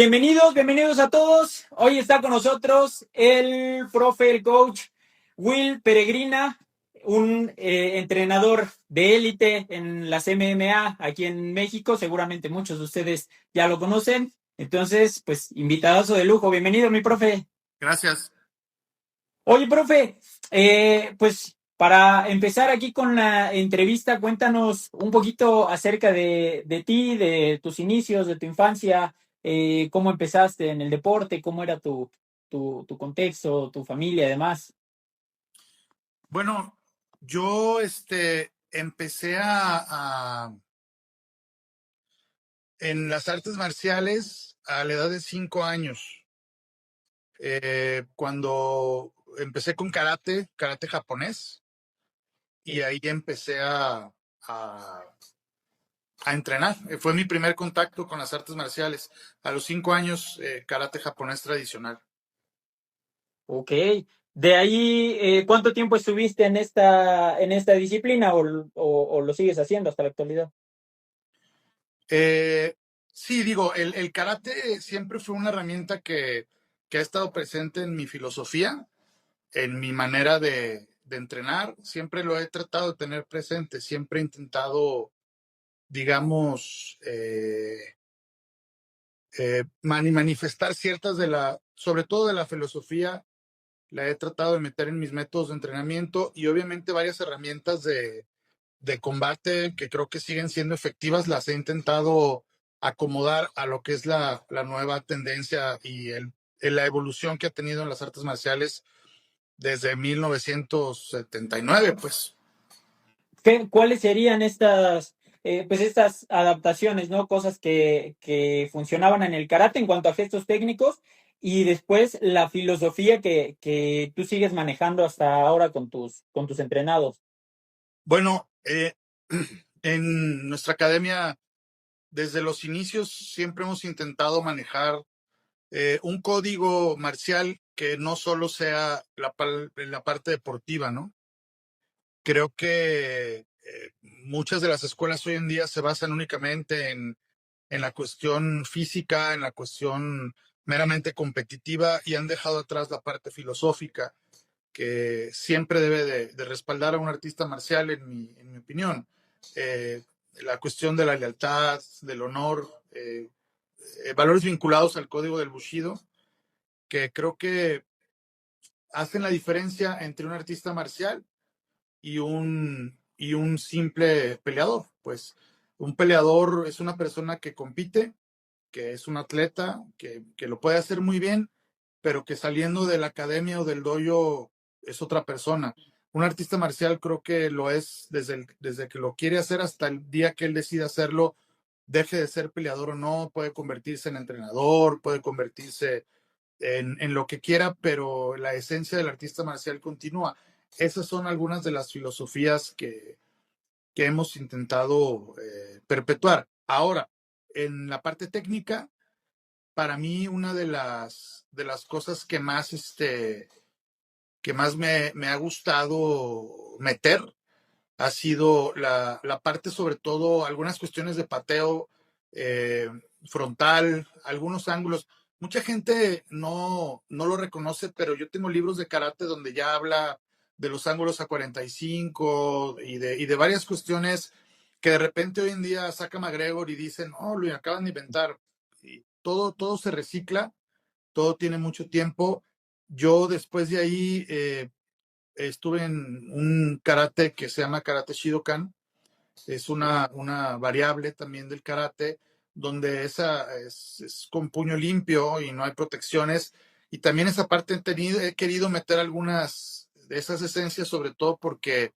Bienvenidos a todos. Hoy está con nosotros el profe, el coach Will Peregrina, un entrenador de élite en las MMA aquí en México. Seguramente muchos de ustedes ya lo conocen. Entonces, pues, invitadazo de lujo. Bienvenido, mi profe. Gracias. Oye, profe, pues para empezar aquí con la entrevista, cuéntanos un poquito acerca de ti, de tus inicios, de tu infancia, cómo empezaste en el deporte, cómo era tu contexto, tu familia, además. Bueno, yo empecé en las artes marciales a la edad de 5 años. Cuando empecé con karate japonés, y ahí empecé a, a entrenar. Fue mi primer contacto con las artes marciales. A los 5 años, karate japonés tradicional. Ok. De ahí, ¿cuánto tiempo estuviste en esta disciplina o lo sigues haciendo hasta la actualidad? Sí, digo, el karate siempre fue una herramienta que ha estado presente en mi filosofía, en mi manera de entrenar. Siempre lo he tratado de tener presente, siempre he intentado, digamos, manifestar ciertas sobre todo de la filosofía, la he tratado de meter en mis métodos de entrenamiento, y obviamente varias herramientas de combate que creo que siguen siendo efectivas, las he intentado acomodar a lo que es la nueva tendencia y la evolución que ha tenido en las artes marciales desde 1979, pues. ¿Cuáles serían estas adaptaciones, ¿no? Cosas que funcionaban en el karate en cuanto a gestos técnicos y después la filosofía que tú sigues manejando hasta ahora con tus entrenados. Bueno, en nuestra academia, desde los inicios, siempre hemos intentado manejar un código marcial que no solo sea la parte deportiva, ¿no? Creo que muchas de las escuelas hoy en día se basan únicamente en la cuestión física, en la cuestión meramente competitiva, y han dejado atrás la parte filosófica que siempre debe de respaldar a un artista marcial, en mi opinión. Eh, la cuestión de la lealtad, del honor, valores vinculados al código del Bushido, que creo que hacen la diferencia entre un artista marcial y un simple peleador. Pues un peleador es una persona que compite, que es un atleta, que lo puede hacer muy bien, pero que saliendo de la academia o del dojo es otra persona. Un artista marcial creo que lo es desde que lo quiere hacer hasta el día que él decida hacerlo, deje de ser peleador o no, puede convertirse en entrenador, puede convertirse en lo que quiera, pero la esencia del artista marcial continúa. Esas son algunas de las filosofías que hemos intentado perpetuar. Ahora, en la parte técnica, para mí una de las cosas que más me ha gustado meter ha sido la parte, sobre todo, algunas cuestiones de pateo frontal, algunos ángulos. Mucha gente no lo reconoce, pero yo tengo libros de karate donde ya habla de los ángulos a 45 y de varias cuestiones que de repente hoy en día saca McGregor y dicen, oh, lo acaban de inventar. Y todo se recicla, todo tiene mucho tiempo. Yo después de ahí estuve en un karate que se llama Karate Shidokan. Es una variable también del karate, donde esa es con puño limpio y no hay protecciones. Y también esa parte he querido meter algunas de esas esencias, sobre todo porque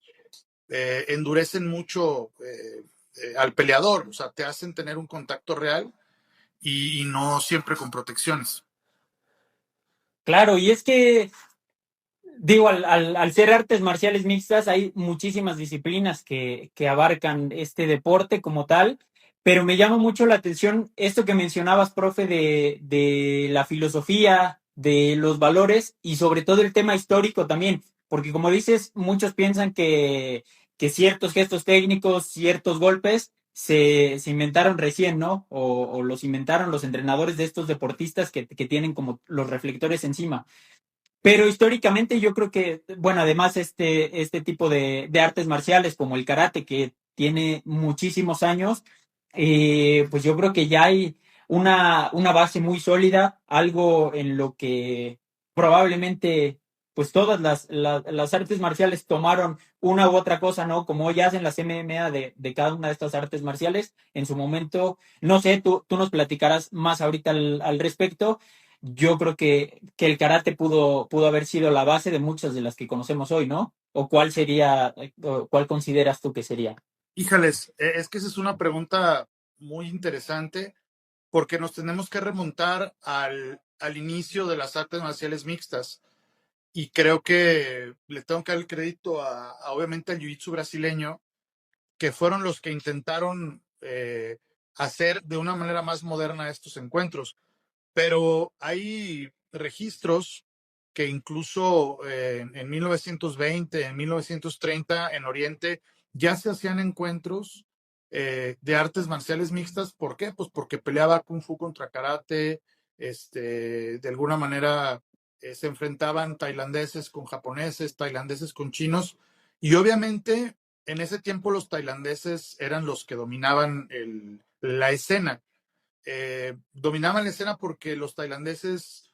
endurecen mucho al peleador, o sea, te hacen tener un contacto real y no siempre con protecciones. Claro, y es que digo, al ser artes marciales mixtas, hay muchísimas disciplinas que abarcan este deporte como tal, pero me llama mucho la atención esto que mencionabas, profe, de la filosofía, de los valores y sobre todo el tema histórico también, porque como dices, muchos piensan que ciertos gestos técnicos, ciertos golpes se inventaron recién, ¿no? O los inventaron los entrenadores de estos deportistas que tienen como los reflectores encima. Pero históricamente yo creo que, bueno, además este tipo de artes marciales como el karate, que tiene muchísimos años, pues yo creo que ya hay una base muy sólida, algo en lo que probablemente pues todas las artes marciales tomaron una u otra cosa, ¿no? Como ya hacen las MMA de cada una de estas artes marciales en su momento. No sé, tú nos platicarás más ahorita al respecto. Yo creo que el karate pudo haber sido la base de muchas de las que conocemos hoy, ¿no? ¿O cuál sería, o cuál consideras tú que sería? Híjales, es que esa es una pregunta muy interesante porque nos tenemos que remontar al inicio de las artes marciales mixtas. Y creo que le tengo que dar el crédito obviamente al jiu-jitsu brasileño, que fueron los que intentaron hacer de una manera más moderna estos encuentros. Pero hay registros que incluso en 1920, en 1930, en Oriente, ya se hacían encuentros de artes marciales mixtas. ¿Por qué? Pues porque peleaba Kung Fu contra Karate, de alguna manera se enfrentaban tailandeses con japoneses, tailandeses con chinos, y obviamente en ese tiempo los tailandeses eran los que dominaban la escena. Dominaban la escena porque los tailandeses,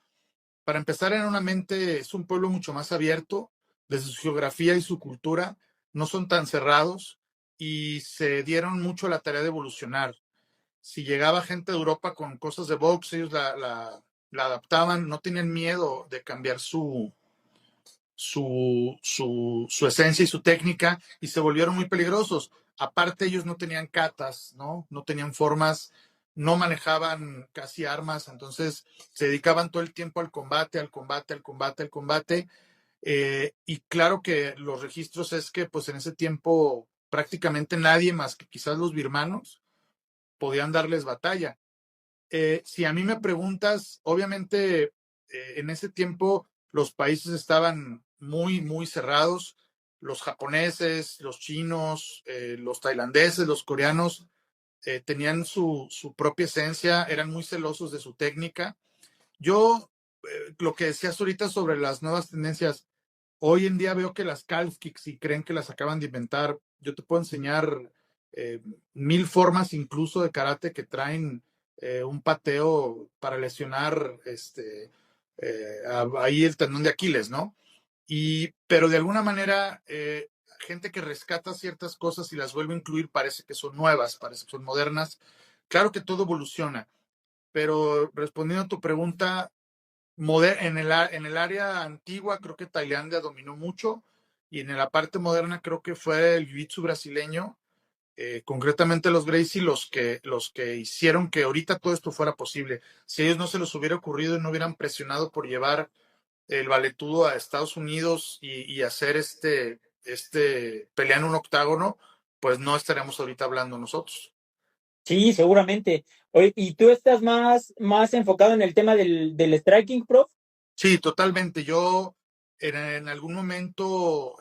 para empezar, eran una mente, es un pueblo mucho más abierto, desde su geografía y su cultura, no son tan cerrados y se dieron mucho la tarea de evolucionar. Si llegaba gente de Europa con cosas de box, ellos la adaptaban, no tenían miedo de cambiar su esencia y su técnica, y se volvieron muy peligrosos. Aparte, ellos no tenían katas, ¿no? No tenían formas, no manejaban casi armas, entonces se dedicaban todo el tiempo al combate, al combate, al combate, al combate. Y claro que los registros es que pues en ese tiempo prácticamente nadie más que quizás los birmanos podían darles batalla. Si a mí me preguntas, obviamente en ese tiempo los países estaban muy, muy cerrados. Los japoneses, los chinos, los tailandeses, los coreanos tenían su propia esencia, eran muy celosos de su técnica. Yo, lo que decías ahorita sobre las nuevas tendencias, hoy en día veo que las calf kicks y creen que las acaban de inventar. Yo te puedo enseñar eh, mil formas incluso de karate que traen un pateo para lesionar ahí el tendón de Aquiles, ¿no? Pero de alguna manera, gente que rescata ciertas cosas y las vuelve a incluir parece que son nuevas, parece que son modernas. Claro que todo evoluciona, pero respondiendo a tu pregunta, en el área antigua creo que Tailandia dominó mucho, y en la parte moderna creo que fue el jiu-jitsu brasileño, concretamente los Gracie, los que hicieron que ahorita todo esto fuera posible. Si a ellos no se les hubiera ocurrido y no hubieran presionado por llevar el valetudo a Estados Unidos y hacer pelea en un octágono, pues no estaríamos ahorita hablando nosotros. Sí, seguramente. Oye, ¿y tú estás más enfocado en el tema del striking, prof? Sí, totalmente. Yo en algún momento,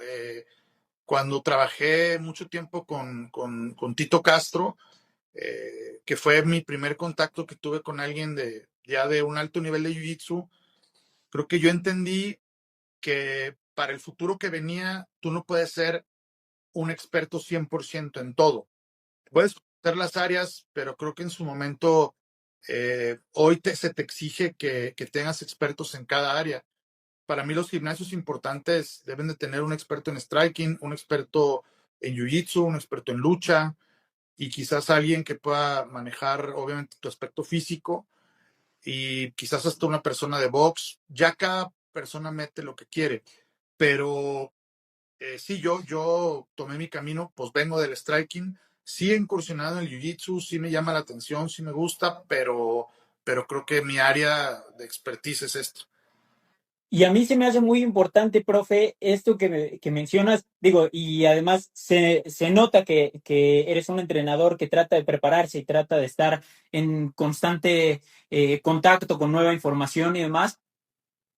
cuando trabajé mucho tiempo con Tito Castro, que fue mi primer contacto que tuve con alguien ya de un alto nivel de Jiu-Jitsu, creo que yo entendí que para el futuro que venía, tú no puedes ser un experto 100% en todo. Puedes conocer las áreas, pero creo que en su momento, hoy se te exige que tengas expertos en cada área. Para mí los gimnasios importantes deben de tener un experto en striking, un experto en jiu-jitsu, un experto en lucha, y quizás alguien que pueda manejar obviamente tu aspecto físico, y quizás hasta una persona de box. Ya cada persona mete lo que quiere, pero sí, yo tomé mi camino, pues vengo del striking, sí he incursionado en el jiu-jitsu, sí me llama la atención, sí me gusta, pero creo que mi área de expertise es esto. Y a mí se me hace muy importante, profe, esto que mencionas, digo, y además se nota que eres un entrenador que trata de prepararse y trata de estar en constante contacto con nueva información y demás.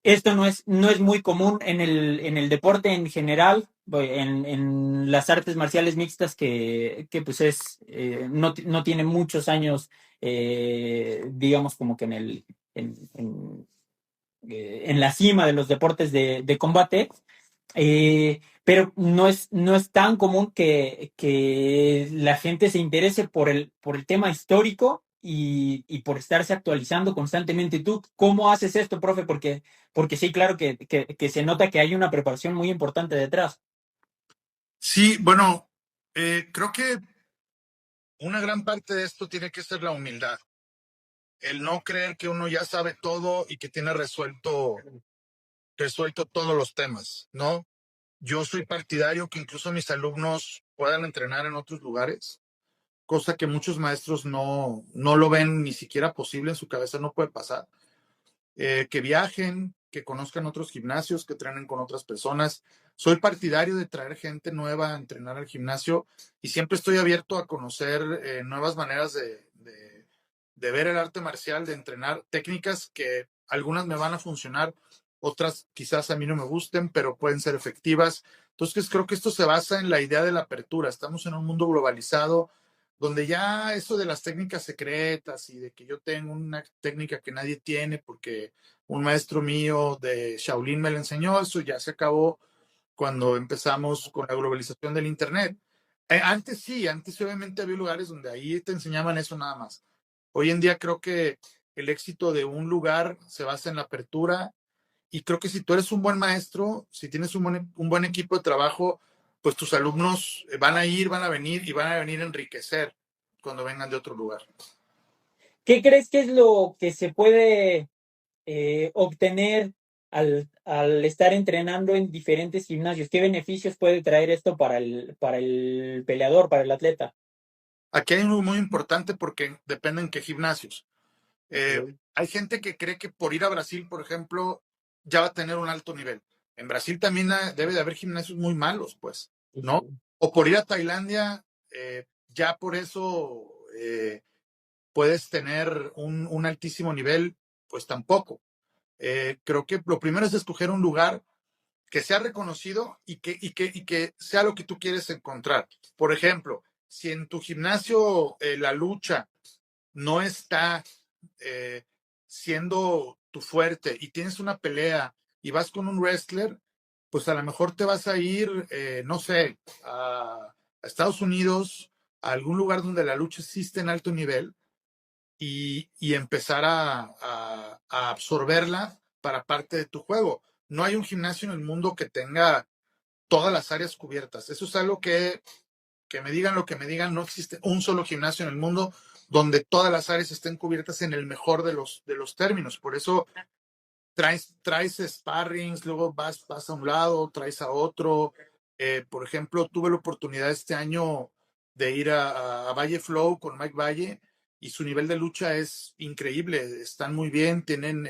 Esto no es muy común en el deporte en general, en las artes marciales mixtas que pues no tiene muchos años, digamos como que en la cima de los deportes de combate. Pero no es tan común que la gente se interese por el tema histórico y por estarse actualizando constantemente. ¿Tú cómo haces esto, profe? Porque sí, claro que se nota que hay una preparación muy importante detrás. Sí, bueno, creo que una gran parte de esto tiene que ser la humildad. El no creer que uno ya sabe todo y que tiene resuelto todos los temas, ¿no? Yo soy partidario que incluso mis alumnos puedan entrenar en otros lugares, cosa que muchos maestros no lo ven ni siquiera posible, en su cabeza no puede pasar. Que viajen, que conozcan otros gimnasios, que entrenen con otras personas. Soy partidario de traer gente nueva a entrenar al gimnasio y siempre estoy abierto a conocer nuevas maneras de ver el arte marcial, de entrenar técnicas que algunas me van a funcionar, otras quizás a mí no me gusten, pero pueden ser efectivas. Entonces creo que esto se basa en la idea de la apertura. Estamos en un mundo globalizado donde ya eso de las técnicas secretas y de que yo tengo una técnica que nadie tiene porque un maestro mío de Shaolin me lo enseñó, eso ya se acabó cuando empezamos con la globalización del Internet. Antes obviamente había lugares donde ahí te enseñaban eso nada más. Hoy en día creo que el éxito de un lugar se basa en la apertura y creo que si tú eres un buen maestro, si tienes un buen equipo de trabajo, pues tus alumnos van a ir, van a venir y van a venir a enriquecer cuando vengan de otro lugar. ¿Qué crees que es lo que se puede obtener al estar entrenando en diferentes gimnasios? ¿Qué beneficios puede traer esto para el peleador, para el atleta? Aquí hay algo muy importante porque depende en qué gimnasios. Okay. Hay gente que cree que por ir a Brasil, por ejemplo, ya va a tener un alto nivel. En Brasil también debe de haber gimnasios muy malos, pues, Sí, ¿no? sí. O por ir a Tailandia, ya por eso puedes tener un altísimo nivel, pues tampoco. Creo que lo primero es escoger un lugar que sea reconocido y que sea lo que tú quieres encontrar. Por ejemplo, si en tu gimnasio la lucha no está eh, siendo tu fuerte y tienes una pelea y vas con un wrestler, pues a lo mejor te vas a ir, no sé, a Estados Unidos, a algún lugar donde la lucha existe en alto nivel y empezar a absorberla para parte de tu juego. No hay un gimnasio en el mundo que tenga todas las áreas cubiertas. Eso es algo que me digan lo que me digan, no existe un solo gimnasio en el mundo donde todas las áreas estén cubiertas en el mejor de los términos. Por eso traes sparrings, luego vas a un lado, traes a otro. Por ejemplo, tuve la oportunidad este año de ir a Valle Flow con Mike Valle y su nivel de lucha es increíble. Están muy bien, tienen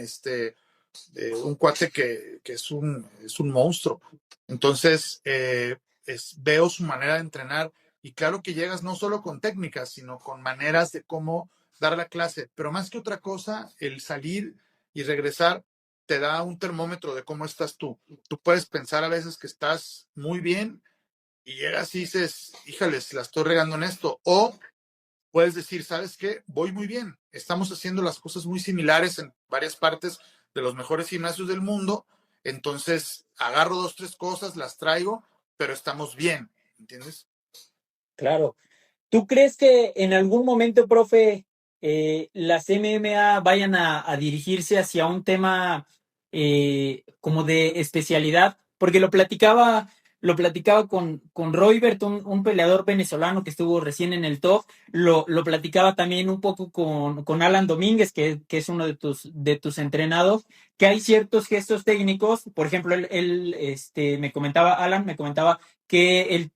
un cuate que es un monstruo. Entonces, veo su manera de entrenar y claro que llegas no solo con técnicas, sino con maneras de cómo dar la clase, pero más que otra cosa, el salir y regresar te da un termómetro de cómo estás tú. Tú puedes pensar a veces que estás muy bien y llegas y dices, híjales, la estoy regando en esto. O puedes decir, ¿sabes qué? Voy muy bien. Estamos haciendo las cosas muy similares en varias partes de los mejores gimnasios del mundo. Entonces, agarro dos, tres cosas, las traigo, pero estamos bien, ¿entiendes? Claro. ¿Tú crees que en algún momento, profe, las MMA vayan a dirigirse hacia un tema como de especialidad? Porque lo platicaba con Roybert, un peleador venezolano que estuvo recién en el top, lo platicaba también un poco con Alan Domínguez, que es uno de tus entrenados, que hay ciertos gestos técnicos, por ejemplo, me comentaba, Alan me comentaba que él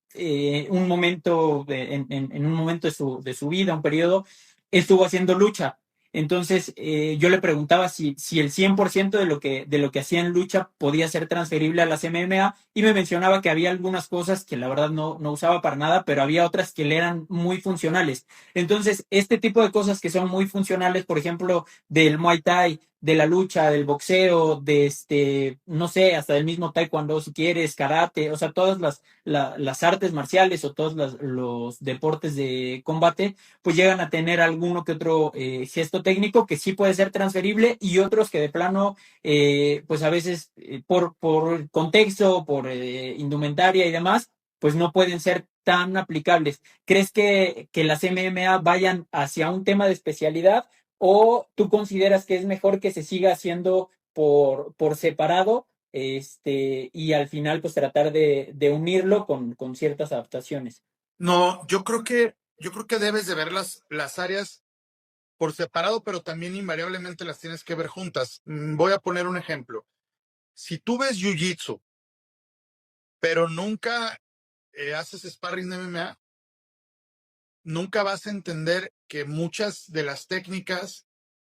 un momento, en un momento de su vida, un periodo, estuvo haciendo lucha. Entonces, yo le preguntaba si el 100% de lo que hacía en lucha podía ser transferible a las MMA y me mencionaba que había algunas cosas que la verdad no usaba para nada, pero había otras que le eran muy funcionales. Entonces, este tipo de cosas que son muy funcionales, por ejemplo, del Muay Thai, de la lucha, del boxeo, de no sé, hasta del mismo taekwondo si quieres, karate, o sea, todas las artes marciales o todos los deportes de combate, pues llegan a tener alguno que otro gesto técnico que sí puede ser transferible y otros que de plano, pues a veces por contexto, por indumentaria y demás, pues no pueden ser tan aplicables. ¿Crees que las MMA vayan hacia un tema de especialidad o tú consideras que es mejor que se siga haciendo por separado y al final pues tratar de unirlo con ciertas adaptaciones? No, yo creo que debes de ver las áreas por separado, pero también invariablemente las tienes que ver juntas. Voy a poner un ejemplo. Si tú ves Jiu-Jitsu, pero nunca haces sparring de MMA, nunca vas a entender que muchas de las técnicas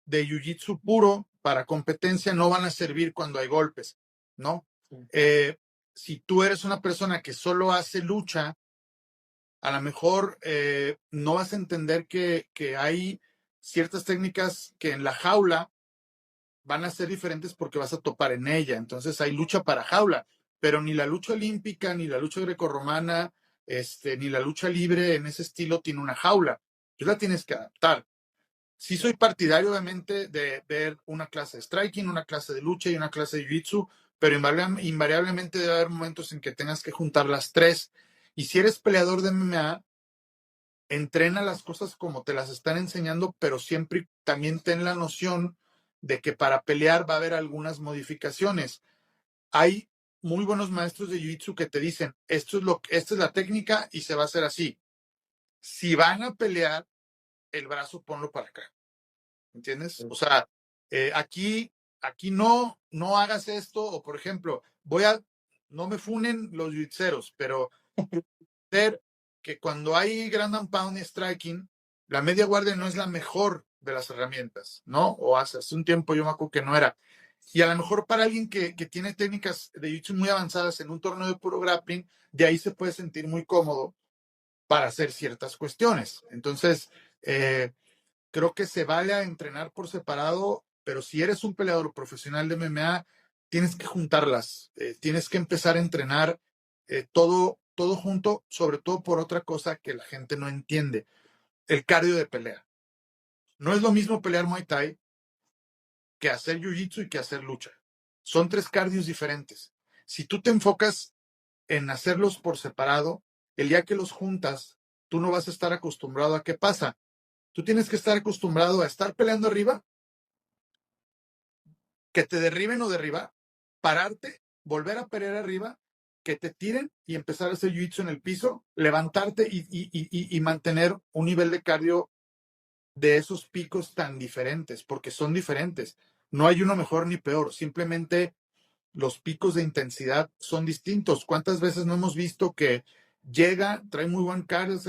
de Jiu-Jitsu puro para competencia no van a servir cuando hay golpes, ¿no? Sí. Si tú eres una persona que solo hace lucha, a lo mejor no vas a entender que hay ciertas técnicas que en la jaula van a ser diferentes porque vas a topar en ella. Entonces hay lucha para jaula, pero ni la lucha olímpica, ni la lucha grecorromana, ni la lucha libre en ese estilo tiene una jaula. Tú la tienes que adaptar. Sí soy partidario, obviamente, de ver una clase de striking, una clase de lucha y una clase de jiu-jitsu, pero invariablemente debe haber momentos en que tengas que juntar las tres. Y si eres peleador de MMA, entrena las cosas como te las están enseñando, pero siempre también ten la noción de que para pelear va a haber algunas modificaciones. Hay muy buenos maestros de jiu-jitsu que te dicen, esta es la técnica y se va a hacer así. Si van a pelear, el brazo ponlo para acá. ¿Entiendes? O sea, aquí no hagas esto, o por ejemplo, no me funen los jiu-jitseros, pero ver que cuando hay ground and pound y striking, la media guardia no es la mejor de las herramientas, ¿no? O hace un tiempo yo me acuerdo que no era. Y a lo mejor para alguien que tiene técnicas de jiu-jitsu muy avanzadas en un torneo de puro grappling, de ahí se puede sentir muy cómodo para hacer ciertas cuestiones. Entonces, creo que se vale a entrenar por separado, pero si eres un peleador profesional de MMA, tienes que juntarlas, tienes que empezar a entrenar todo junto, sobre todo por otra cosa que la gente no entiende, el cardio de pelea. No es lo mismo pelear Muay Thai que hacer Jiu-Jitsu y que hacer lucha. Son tres cardios diferentes. Si tú te enfocas en hacerlos por separado, el día que los juntas, tú no vas a estar acostumbrado a qué pasa. Tú tienes que estar acostumbrado a estar peleando arriba, que te derriben o derribar, pararte, volver a pelear arriba, que te tiren y empezar a hacer jiu-jitsu en el piso, levantarte y mantener un nivel de cardio de esos picos tan diferentes, porque son diferentes. No hay uno mejor ni peor, simplemente los picos de intensidad son distintos. ¿Cuántas veces no hemos visto que trae muy buen cardio,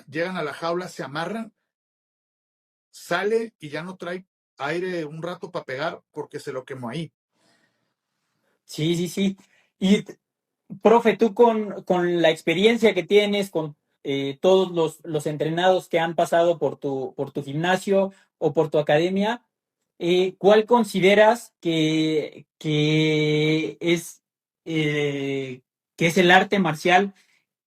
llegan a la jaula, se amarran, sale y ya no trae aire un rato para pegar porque se lo quemó ahí? Sí, sí, sí. Y, profe, tú con la experiencia que tienes, con todos los entrenados que han pasado por tu gimnasio o por tu academia, ¿cuál consideras eh, que es el arte marcial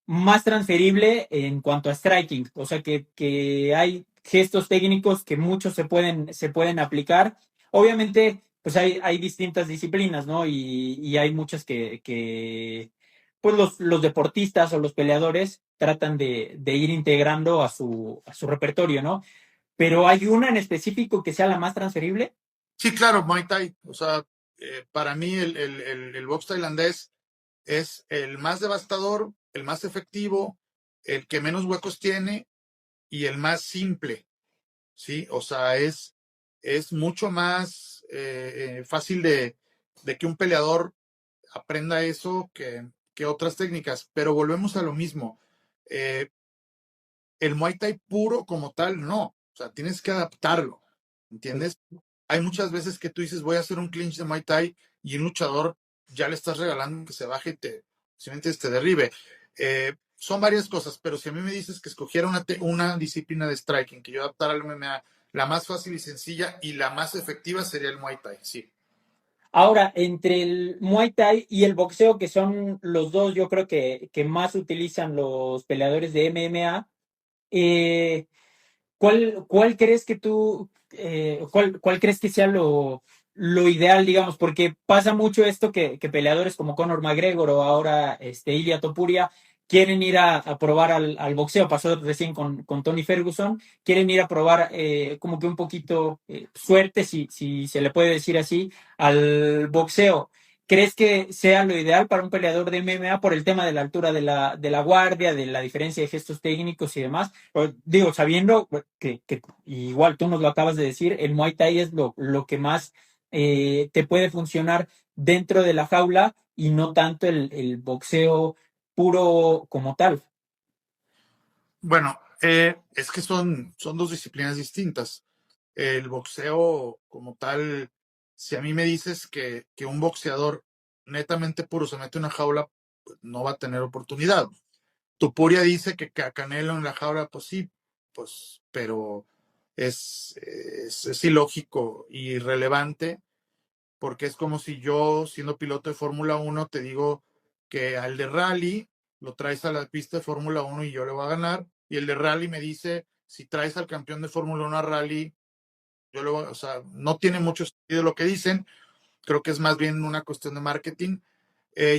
más transferible en cuanto a striking? O sea, que hay gestos técnicos que muchos se pueden aplicar. Obviamente, pues hay distintas disciplinas, ¿no? Y hay muchas pues los deportistas o los peleadores tratan de ir integrando a su repertorio, ¿no? Pero hay una en específico que sea la más transferible. Sí, claro, Muay Thai. O sea, para mí el box tailandés es el más devastador, el más efectivo, el que menos huecos tiene y el más simple, ¿sí? O sea, es mucho más fácil de que un peleador aprenda eso que otras técnicas, pero volvemos a lo mismo. Eh, el Muay Thai puro como tal, no. O sea, tienes que adaptarlo, ¿entiendes? Hay muchas veces que tú dices, voy a hacer un clinch de Muay Thai y un luchador ya le estás regalando que se baje y simplemente te derribe. Son varias cosas, pero si a mí me dices que escogiera una disciplina de striking, que yo adaptara al MMA, la más fácil y sencilla y la más efectiva sería el Muay Thai, sí. Ahora, entre el Muay Thai y el boxeo, que son los dos, yo creo que más utilizan los peleadores de MMA, eh, ¿cuál crees que cuál crees que sea lo ideal, digamos? Porque pasa mucho esto que peleadores como Conor McGregor o ahora Ilia Topuria quieren ir a probar al boxeo. Pasó recién con Tony Ferguson, quieren ir a probar como que un poquito suerte, si se le puede decir así, al boxeo. ¿Crees que sea lo ideal para un peleador de MMA por el tema de la altura de la guardia, de la diferencia de gestos técnicos y demás? Digo, sabiendo que igual tú nos lo acabas de decir, el Muay Thai es lo que más te puede funcionar dentro de la jaula y no tanto el boxeo puro como tal. Bueno, es que son dos disciplinas distintas. El boxeo como tal, si a mí me dices que un boxeador netamente puro se mete en una jaula, pues no va a tener oportunidad. Tupuria dice que a Canelo en la jaula, pues sí, pues, pero es ilógico y irrelevante porque es como si yo, siendo piloto de Fórmula 1, te digo que al de rally lo traes a la pista de Fórmula 1 y yo le voy a ganar, y el de rally me dice, si traes al campeón de Fórmula 1 a rally, yo le voy a, o sea, no tiene mucho sentido lo que dicen, creo que es más bien una cuestión de marketing.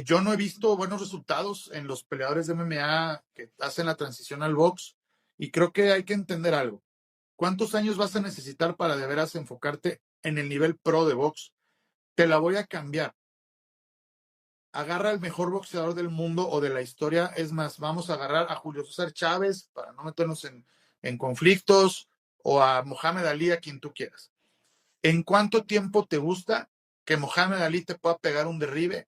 Yo no he visto buenos resultados en los peleadores de MMA que hacen la transición al box, y creo que hay que entender algo. ¿Cuántos años vas a necesitar para de veras enfocarte en el nivel pro de box? Te la voy a cambiar. Agarra al mejor boxeador del mundo o de la historia. Es más, vamos a agarrar a Julio César Chávez para no meternos en conflictos, o a Mohamed Ali, a quien tú quieras. ¿En cuánto tiempo te gusta que Mohamed Ali te pueda pegar un derribe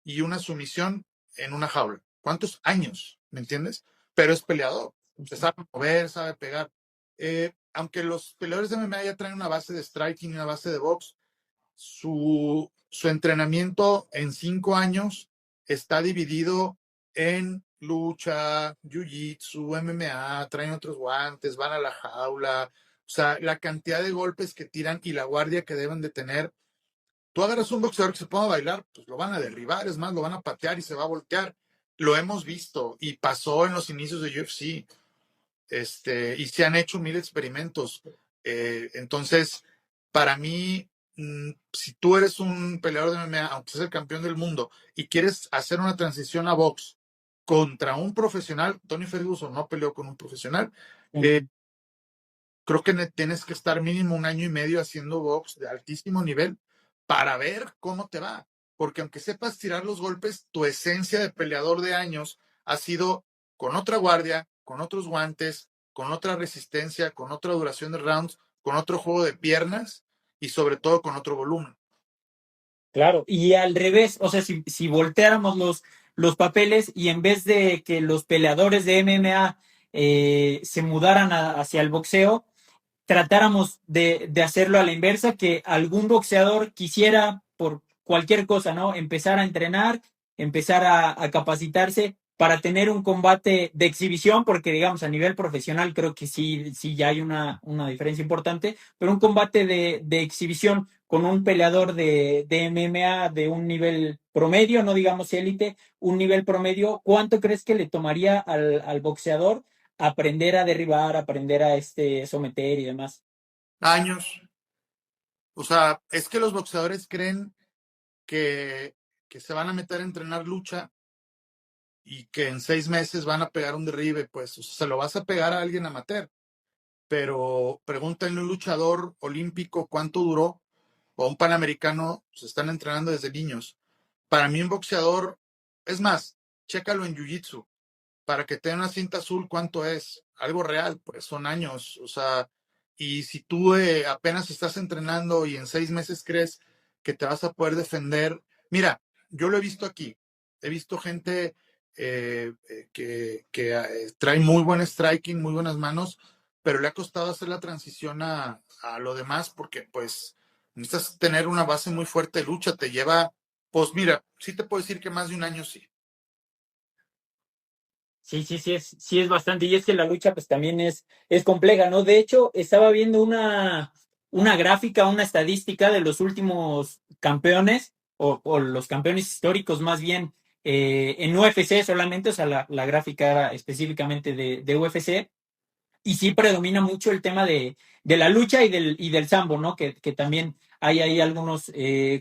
y una sumisión en una jaula? ¿Cuántos años? ¿Me entiendes? Pero es peleador. Se sabe mover, sabe pegar. Aunque los peleadores de MMA ya traen una base de striking y una base de box, su entrenamiento en 5 años está dividido en lucha, jiu-jitsu, MMA, traen otros guantes, van a la jaula, o sea, la cantidad de golpes que tiran y la guardia que deben de tener. Tú agarras un boxeador que se ponga a bailar, pues lo van a derribar, es más, lo van a patear y se va a voltear. Lo hemos visto y pasó en los inicios de UFC, y se han hecho 1000 experimentos. Entonces, para mí, si tú eres un peleador de MMA, aunque seas el campeón del mundo, y quieres hacer una transición a box contra un profesional, Tony Ferguson no peleó con un profesional, creo que tienes que estar mínimo 1 año y medio haciendo box de altísimo nivel para ver cómo te va. Porque aunque sepas tirar los golpes, tu esencia de peleador de años ha sido con otra guardia, con otros guantes, con otra resistencia, con otra duración de rounds, con otro juego de piernas y sobre todo con otro volumen. Claro, y al revés, o sea, si volteáramos los papeles y en vez de que los peleadores de MMA se mudaran hacia el boxeo, tratáramos de hacerlo a la inversa, que algún boxeador quisiera, por cualquier cosa, ¿no? Empezar a entrenar, empezar a capacitarse para tener un combate de exhibición, porque digamos a nivel profesional creo que sí ya hay una diferencia importante, pero un combate de exhibición con un peleador de MMA de un nivel promedio, no digamos élite, un nivel promedio, ¿cuánto crees que le tomaría al boxeador aprender a derribar, aprender a someter y demás? Años. O sea, es que los boxeadores creen que se van a meter a entrenar lucha y que en 6 meses van a pegar un derribe, pues o sea, se lo vas a pegar a alguien amateur, pero pregúntale a un luchador olímpico cuánto duró, o a un panamericano, se están entrenando desde niños. Para mí un boxeador, es más, chécalo en jiu-jitsu, para que tenga una cinta azul, ¿cuánto es? Algo real, pues son años, o sea, y si tú apenas estás entrenando y en 6 meses crees que te vas a poder defender, mira, yo lo he visto aquí, he visto gente que trae muy buen striking, muy buenas manos, pero le ha costado hacer la transición a lo demás porque pues necesitas tener una base muy fuerte de lucha, te lleva, pues mira, sí te puedo decir que más de un año sí. Sí, sí es bastante. Y es que la lucha pues también es compleja, ¿no? De hecho, estaba viendo una gráfica, una estadística de los últimos campeones, o los campeones históricos más bien, en UFC solamente, o sea, la gráfica era específicamente de UFC, y sí predomina mucho el tema de la lucha y del sambo, ¿no? Que también hay ahí algunos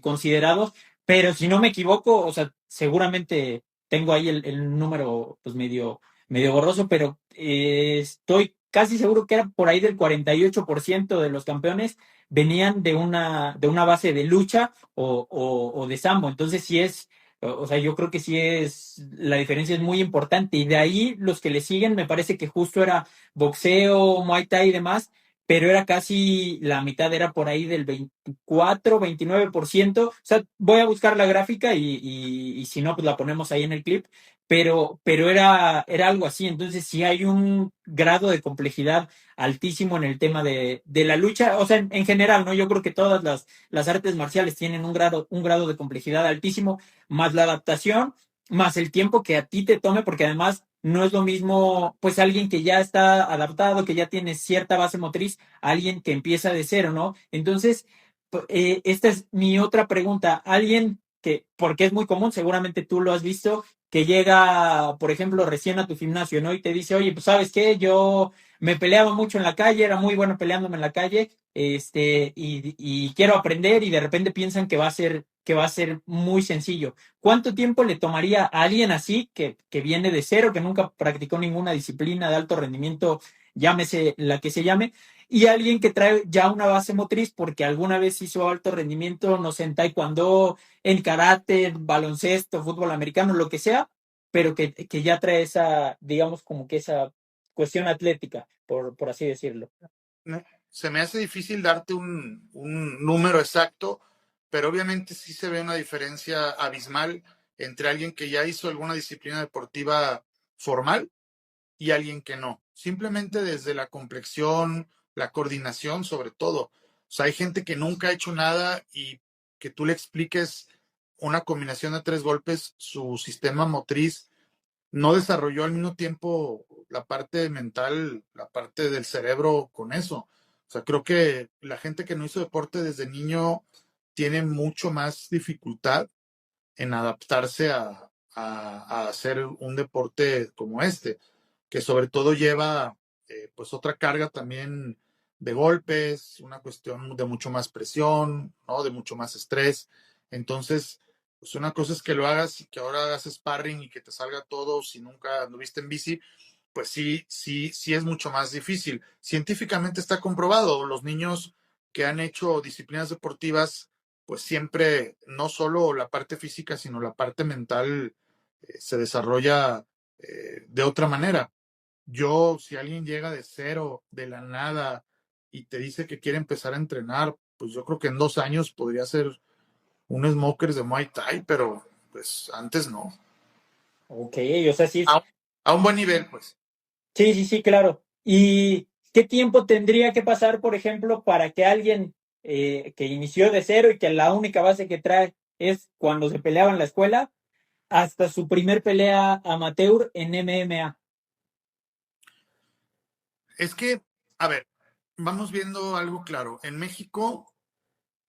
considerados, pero si no me equivoco, o sea, seguramente tengo ahí el número pues medio borroso, pero estoy casi seguro que era por ahí del 48% de los campeones venían de una base de lucha o de sambo. Entonces sí es, o sea, yo creo que sí es, la diferencia es muy importante. Y de ahí los que le siguen, me parece que justo era boxeo, Muay Thai y demás, pero era casi la mitad, era por ahí del 24-29%. O sea, voy a buscar la gráfica y si no, pues la ponemos ahí en el clip, pero era algo así. Entonces, sí hay un grado de complejidad altísimo en el tema de la lucha, o sea, en general, ¿no? Yo creo que todas las artes marciales tienen un grado de complejidad altísimo, más la adaptación, más el tiempo que a ti te tome, porque además no es lo mismo, pues alguien que ya está adaptado, que ya tiene cierta base motriz, a alguien que empieza de cero, ¿no? Entonces, esta es mi otra pregunta. Alguien que, porque es muy común, seguramente tú lo has visto, que llega, por ejemplo, recién a tu gimnasio, ¿no? Y te dice, oye, pues sabes qué, yo me peleaba mucho en la calle, era muy bueno peleándome en la calle, y quiero aprender y de repente piensan que va a ser muy sencillo. ¿Cuánto tiempo le tomaría a alguien así que viene de cero, que nunca practicó ninguna disciplina de alto rendimiento, llámese la que se llame, y alguien que trae ya una base motriz porque alguna vez hizo alto rendimiento, no sé, en taekwondo, en karate, en baloncesto, fútbol americano, lo que sea, pero que ya trae esa, digamos, como que esa cuestión atlética, por así decirlo? Se me hace difícil darte un número exacto, pero obviamente sí se ve una diferencia abismal entre alguien que ya hizo alguna disciplina deportiva formal y alguien que no. Simplemente desde la complexión, la coordinación sobre todo. O sea, hay gente que nunca ha hecho nada y que tú le expliques una combinación de 3 golpes, su sistema motriz no desarrolló al mismo tiempo la parte mental, la parte del cerebro con eso. O sea, creo que la gente que no hizo deporte desde niño tiene mucho más dificultad en adaptarse a hacer un deporte como este, que sobre todo lleva pues otra carga también de golpes, una cuestión de mucho más presión, ¿no? De mucho más estrés. Entonces, pues una cosa es que lo hagas y que ahora hagas sparring y que te salga todo si nunca anduviste en bici, pues sí es mucho más difícil. Científicamente está comprobado, los niños que han hecho disciplinas deportivas, pues siempre, no solo la parte física, sino la parte mental se desarrolla de otra manera. Yo, si alguien llega de cero, de la nada, y te dice que quiere empezar a entrenar, pues yo creo que en 2 años podría ser un Smokers de Muay Thai, pero pues antes no. Ok, o sea, sí, A, a un buen nivel, pues. sí, claro. ¿Y qué tiempo tendría que pasar, por ejemplo, para que alguien que inició de cero y que la única base que trae es cuando se peleaba en la escuela, hasta su primer pelea amateur en MMA? Es que, a ver, vamos viendo algo claro. En México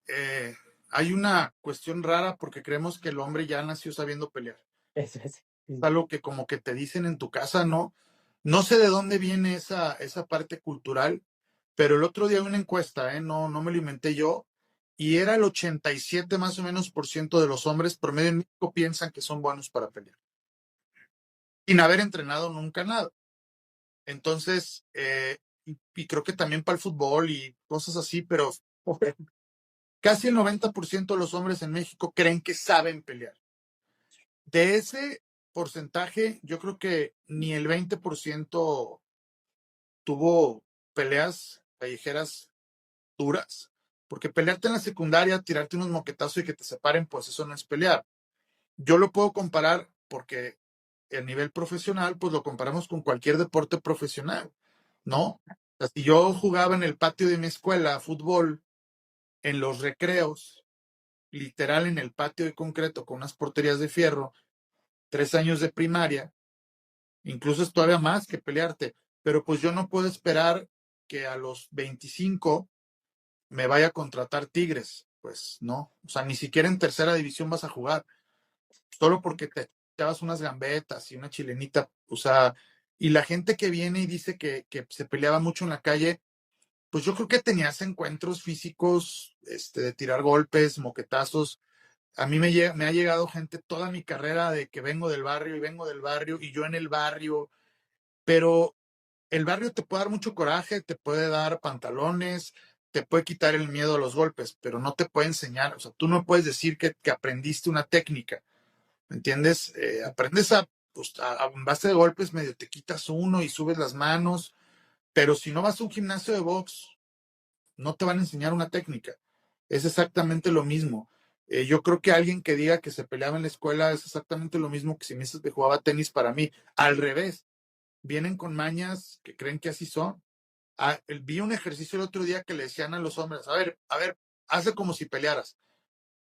eh, hay una cuestión rara porque creemos que el hombre ya nació sabiendo pelear. Eso es. Es algo que como que te dicen en tu casa, ¿no? No sé de dónde viene esa parte cultural, pero el otro día una encuesta, no me lo inventé yo, y era el 87 más o menos por ciento de los hombres promedio en México piensan que son buenos para pelear, sin haber entrenado nunca nada. Entonces, y creo que también para el fútbol y cosas así, pero casi el 90% de los hombres en México creen que saben pelear. De ese porcentaje, yo creo que ni el 20% tuvo peleas callejeras duras, porque pelearte en la secundaria, tirarte unos moquetazos y que te separen, pues eso no es pelear. Yo lo puedo comparar porque el nivel profesional, pues lo comparamos con cualquier deporte profesional, ¿no? O sea, si yo jugaba en el patio de mi escuela fútbol, en los recreos, literal en el patio de concreto con unas porterías de fierro, 3 años de primaria, incluso es todavía más que pelearte, pero pues yo no puedo esperar que a los 25 me vaya a contratar Tigres, pues no, o sea, ni siquiera en tercera división vas a jugar, solo porque te echabas unas gambetas y una chilenita, o sea, y la gente que viene y dice que se peleaba mucho en la calle, pues yo creo que tenías encuentros físicos, de tirar golpes, moquetazos. A mí me ha llegado gente toda mi carrera de que vengo del barrio y yo en el barrio, pero el barrio te puede dar mucho coraje, te puede dar pantalones, te puede quitar el miedo a los golpes, pero no te puede enseñar. O sea, tú no puedes decir que aprendiste una técnica, ¿me entiendes? Aprendes pues, a base de golpes, medio te quitas uno y subes las manos, pero si no vas a un gimnasio de box, no te van a enseñar una técnica. Es exactamente lo mismo. Yo creo que alguien que diga que se peleaba en la escuela es exactamente lo mismo que si me dices que jugaba tenis para mí. Al revés, vienen con mañas que creen que así son. Vi un ejercicio el otro día que le decían a los hombres, a ver, hazle como si pelearas.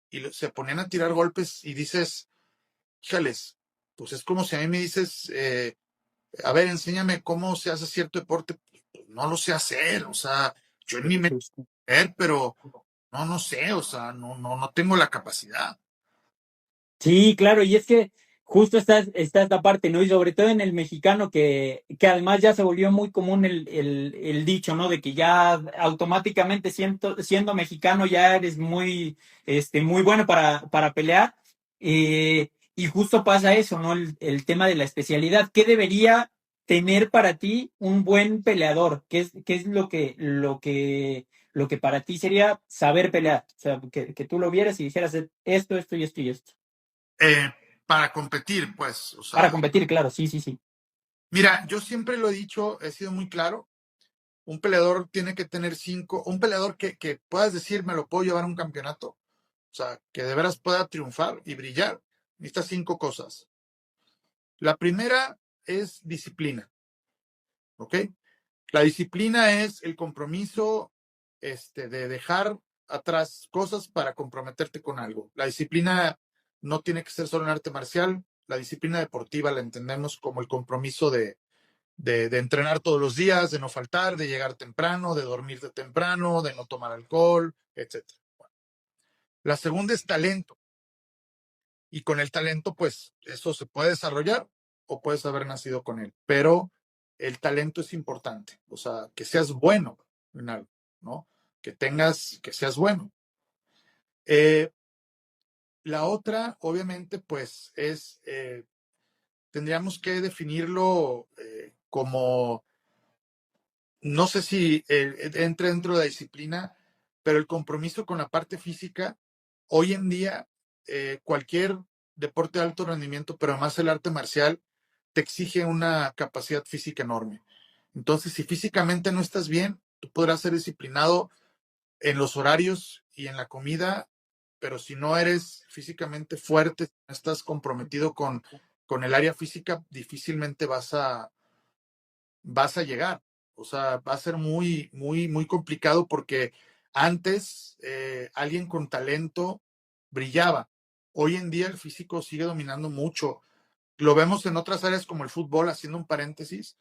Y se ponían a tirar golpes y dices, híjales, pues es como si a mí me dices, a ver, enséñame cómo se hace cierto deporte. Pues no lo sé hacer, o sea, yo ni me pero no sé, o sea, no tengo la capacidad. Sí, claro, y es que justo está esta parte, ¿no? Y sobre todo en el mexicano, que además ya se volvió muy común el dicho, ¿no? De que ya automáticamente siendo mexicano ya eres muy bueno para pelear. Y justo pasa eso, ¿no? El tema de la especialidad. ¿Qué debería tener para ti un buen peleador? ¿Qué es lo que para ti sería saber pelear? O sea, que tú lo vieras y dijeras esto y esto y esto. Eh, para competir, pues, o Para sea, competir, claro, sí, sí, sí. mira, yo siempre lo he dicho, he sido muy claro, un peleador tiene que tener cinco, un peleador que puedas decir, me lo puedo llevar a un campeonato, o sea, que de veras pueda triunfar y brillar. Necesitas cinco cosas. La primera es disciplina, ¿ok? La disciplina es el compromiso, de dejar atrás cosas para comprometerte con algo. La disciplina no tiene que ser solo un arte marcial. La disciplina deportiva la entendemos como el compromiso de entrenar todos los días, de no faltar, de llegar temprano, de dormirte temprano, de no tomar alcohol, etcétera. Bueno, la segunda es talento. Y con el talento, pues eso se puede desarrollar o puedes haber nacido con él. Pero el talento es importante. O sea, que seas bueno en algo, ¿no? Que seas bueno. Eh, la otra, obviamente, pues tendríamos que definirlo como, no sé si entre dentro de la disciplina, pero el compromiso con la parte física, hoy en día, cualquier deporte de alto rendimiento, pero además el arte marcial, te exige una capacidad física enorme. Entonces, si físicamente no estás bien, tú podrás ser disciplinado en los horarios y en la comida, pero si no eres físicamente fuerte, no estás comprometido con el área física, difícilmente vas a llegar. O sea, va a ser muy, muy, muy complicado porque antes alguien con talento brillaba. Hoy en día el físico sigue dominando mucho. Lo vemos en otras áreas como el fútbol, haciendo un paréntesis.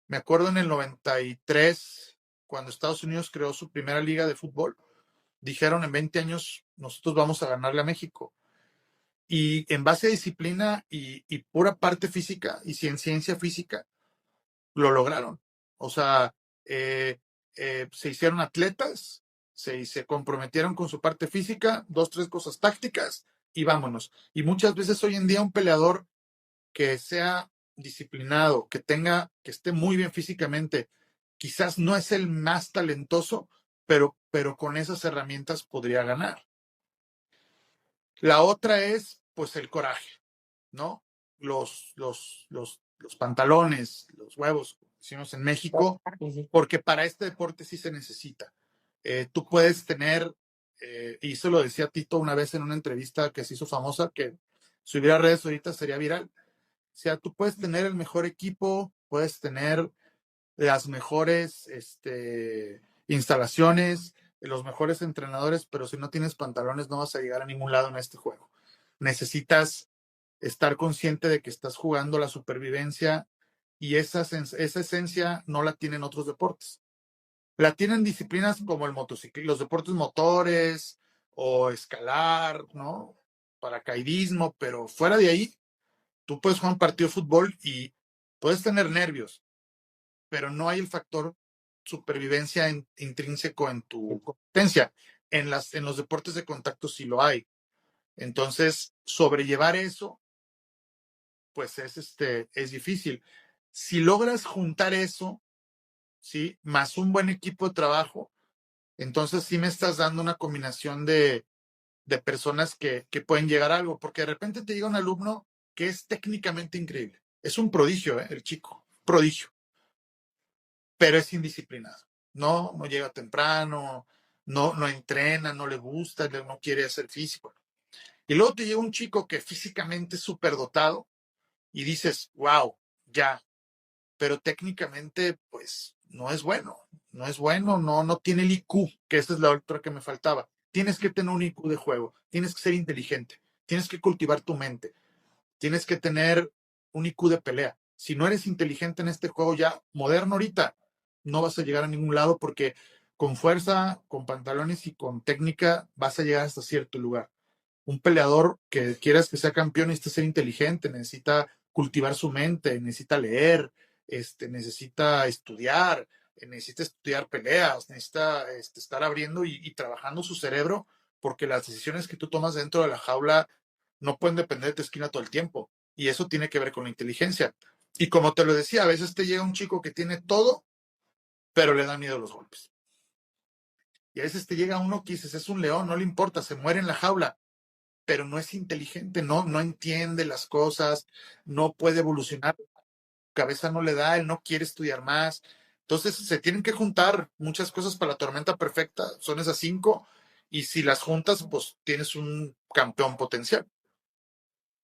Me acuerdo en el 93, cuando Estados Unidos creó su primera liga de fútbol, dijeron en 20 años nosotros vamos a ganarle a México. Y en base a disciplina y pura parte física y ciencia física, lo lograron. O sea, se hicieron atletas, se comprometieron con su parte física, dos, tres cosas tácticas y vámonos. Y muchas veces hoy en día un peleador que sea disciplinado, que esté muy bien físicamente, quizás no es el más talentoso, pero con esas herramientas podría ganar. La otra es, pues, el coraje, ¿no? Los pantalones, los huevos, como decimos en México, Sí, sí. porque para este deporte sí se necesita. Tú puedes tener, y eso lo decía Tito una vez en una entrevista que se hizo famosa, que si hubiera redes ahorita sería viral. O sea, tú puedes tener el mejor equipo, puedes tener las mejores instalaciones, los mejores entrenadores, pero si no tienes pantalones no vas a llegar a ningún lado en este juego. Necesitas estar consciente de que estás jugando la supervivencia y esa esencia no la tienen otros deportes. La tienen disciplinas como el motociclismo, los deportes motores o escalar, ¿no? Paracaidismo, pero fuera de ahí, tú puedes jugar un partido de fútbol y puedes tener nervios, pero no hay el factor supervivencia intrínseco en tu competencia. En los deportes de contacto sí lo hay. Entonces, sobrellevar eso, pues es difícil. Si logras juntar eso, ¿sí? Más un buen equipo de trabajo, entonces sí me estás dando una combinación de personas que pueden llegar a algo, porque de repente te llega un alumno que es técnicamente increíble. Es un prodigio, el chico, prodigio, pero es indisciplinado. No llega temprano, no entrena, no le gusta, no quiere hacer físico. Y luego te llega un chico que físicamente es súper dotado y dices, wow, ya, pero técnicamente, pues, no es bueno, no tiene el IQ, que esa es la otra que me faltaba. Tienes que tener un IQ de juego, tienes que ser inteligente, tienes que cultivar tu mente, tienes que tener un IQ de pelea. Si no eres inteligente en este juego ya moderno ahorita, no vas a llegar a ningún lado porque con fuerza, con pantalones y con técnica vas a llegar hasta cierto lugar. Un peleador que quieras que sea campeón necesita ser inteligente, necesita cultivar su mente, necesita leer, necesita estudiar peleas, necesita estar abriendo y trabajando su cerebro, porque las decisiones que tú tomas dentro de la jaula no pueden depender de tu esquina todo el tiempo. Y eso tiene que ver con la inteligencia. Y como te lo decía, a veces te llega un chico que tiene todo, pero le da miedo los golpes. Y a veces te llega uno que dices, es un león, no le importa, se muere en la jaula, pero no es inteligente, no entiende las cosas, no puede evolucionar, cabeza no le da, él no quiere estudiar más. Entonces se tienen que juntar muchas cosas para la tormenta perfecta, son esas 5, y si las juntas, pues tienes un campeón potencial.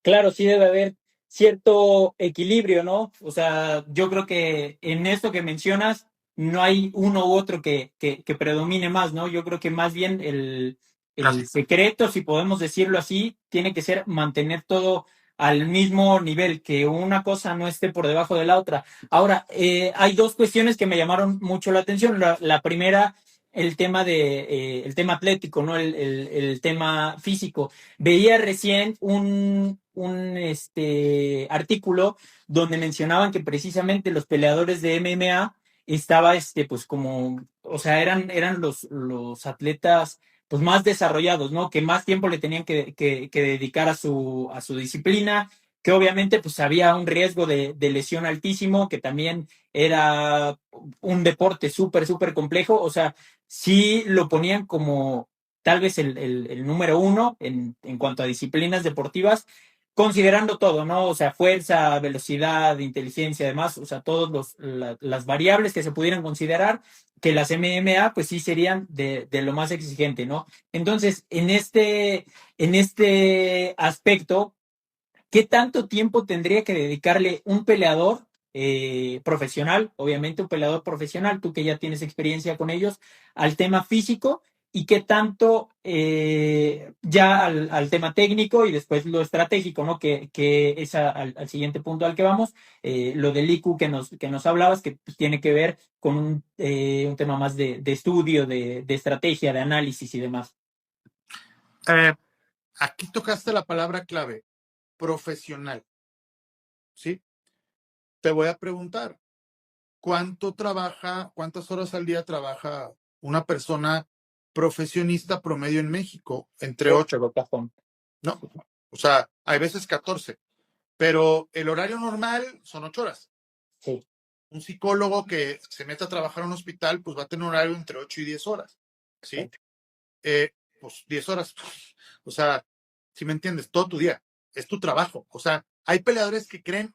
Claro, sí debe haber cierto equilibrio, ¿no? O sea, yo creo que en esto que mencionas no hay uno u otro que predomine más, ¿no? Yo creo que más bien el Casi. secreto, si podemos decirlo así, tiene que ser mantener todo al mismo nivel, que una cosa no esté por debajo de la otra. Ahora, hay dos cuestiones que me llamaron mucho la atención. La primera, el tema atlético, ¿no? El tema físico. Veía recién un artículo donde mencionaban que precisamente los peleadores de MMA estaba, pues como, o sea, eran los atletas pues más desarrollados, ¿no? Que más tiempo le tenían que dedicar a su disciplina, que obviamente pues había un riesgo de lesión altísimo, que también era un deporte súper, súper complejo, o sea, sí lo ponían como tal vez el número uno en cuanto a disciplinas deportivas, considerando todo, ¿no? O sea, fuerza, velocidad, inteligencia, además, o sea, todas las variables que se pudieran considerar, que las MMA, pues sí serían de lo más exigente, ¿no? Entonces, en este aspecto, ¿qué tanto tiempo tendría que dedicarle un peleador profesional, obviamente un peleador profesional, tú que ya tienes experiencia con ellos, al tema físico y qué tanto ya al tema técnico y después lo estratégico, ¿no? Que es al siguiente punto al que vamos, lo del IQ que nos hablabas, que pues, tiene que ver con un tema más de estudio, de estrategia, de análisis y demás. Eh, Aquí tocaste la palabra clave, profesional, ¿sí? Te voy a preguntar, cuántas horas al día trabaja una persona profesionista promedio en México? Entre 8, Ocho, de cajón. ¿no? O sea, hay veces 14, pero el horario normal son 8 horas. Sí, Un psicólogo que se meta a trabajar en un hospital, pues va a tener un horario entre 8 y 10 horas, ¿sí? exacto. Pues 10 horas, o sea, si me entiendes, todo tu día, es tu trabajo. O sea, hay peleadores que creen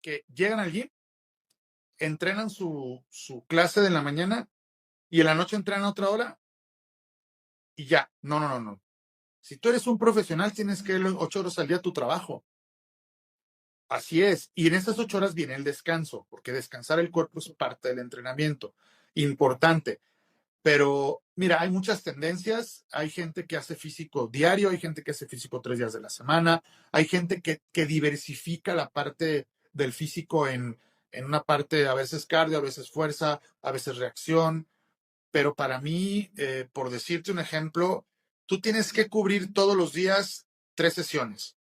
que llegan al gym, entrenan su clase de la mañana y en la noche entrenan otra hora y ya. No. Si tú eres un profesional, tienes que ir 8 horas al día a tu trabajo. Así es. Y en esas 8 horas viene el descanso, porque descansar el cuerpo es parte del entrenamiento. Importante. Pero mira, hay muchas tendencias. Hay gente que hace físico diario, hay gente que hace físico 3 días de la semana, hay gente que diversifica la parte del físico en una parte a veces cardio, a veces fuerza, a veces reacción, pero para mí, por decirte un ejemplo, tú tienes que cubrir todos los días 3 sesiones,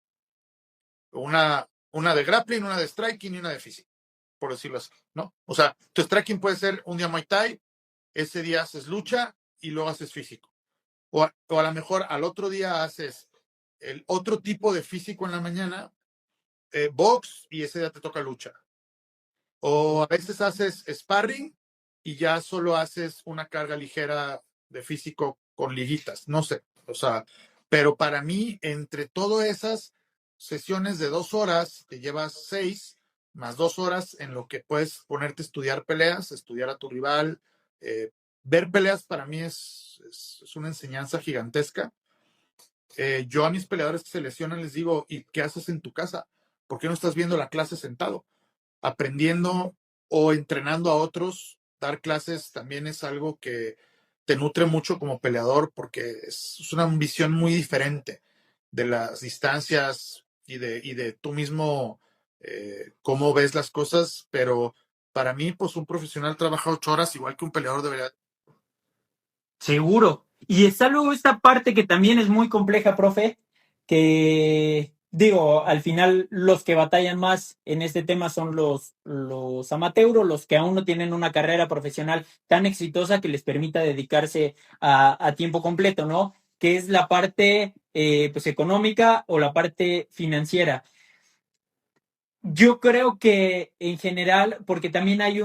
una de grappling, una de striking y una de físico, por decirlo así, ¿no? O sea, tu striking puede ser un día Muay Thai, ese día haces lucha y luego haces físico. O a lo mejor al otro día haces el otro tipo de físico en la mañana, box, y ese día te toca lucha. O a veces haces sparring y ya solo haces una carga ligera de físico con liguitas, no sé. O sea, pero para mí, entre todas esas sesiones de 2 horas, te llevas 6 más 2 horas en lo que puedes ponerte a estudiar peleas, estudiar a tu rival. Ver peleas para mí es una enseñanza gigantesca. Yo a mis peleadores que se lesionan les digo, ¿y qué haces en tu casa? ¿Por qué no estás viendo la clase sentado? Aprendiendo o entrenando a otros, dar clases también es algo que te nutre mucho como peleador porque es una visión muy diferente de las distancias y de tú mismo cómo ves las cosas, pero para mí, pues un profesional trabaja 8 horas igual que un peleador debería. Seguro. Y está luego esta parte que también es muy compleja, profe, que digo, al final los que batallan más en este tema son los amateuros, los que aún no tienen una carrera profesional tan exitosa que les permita dedicarse a tiempo completo, ¿no? Que es la parte pues económica o la parte financiera. Yo creo que en general, porque también hay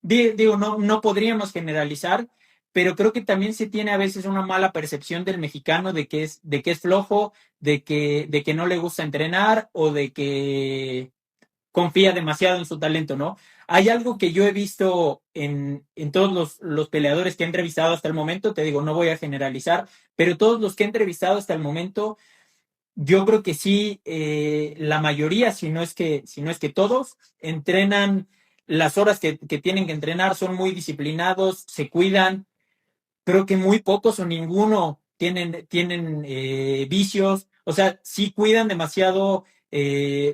digo, no podríamos generalizar, pero creo que también se tiene a veces una mala percepción del mexicano de que es flojo, de que no le gusta entrenar o de que confía demasiado en su talento, ¿no? Hay algo que yo he visto en todos los peleadores que he entrevistado hasta el momento, te digo, no voy a generalizar, pero todos los que he entrevistado hasta el momento yo creo que sí, la mayoría, si no es que todos, entrenan las horas que tienen que entrenar, son muy disciplinados, se cuidan. Creo que muy pocos o ninguno tienen vicios. O sea, sí cuidan demasiado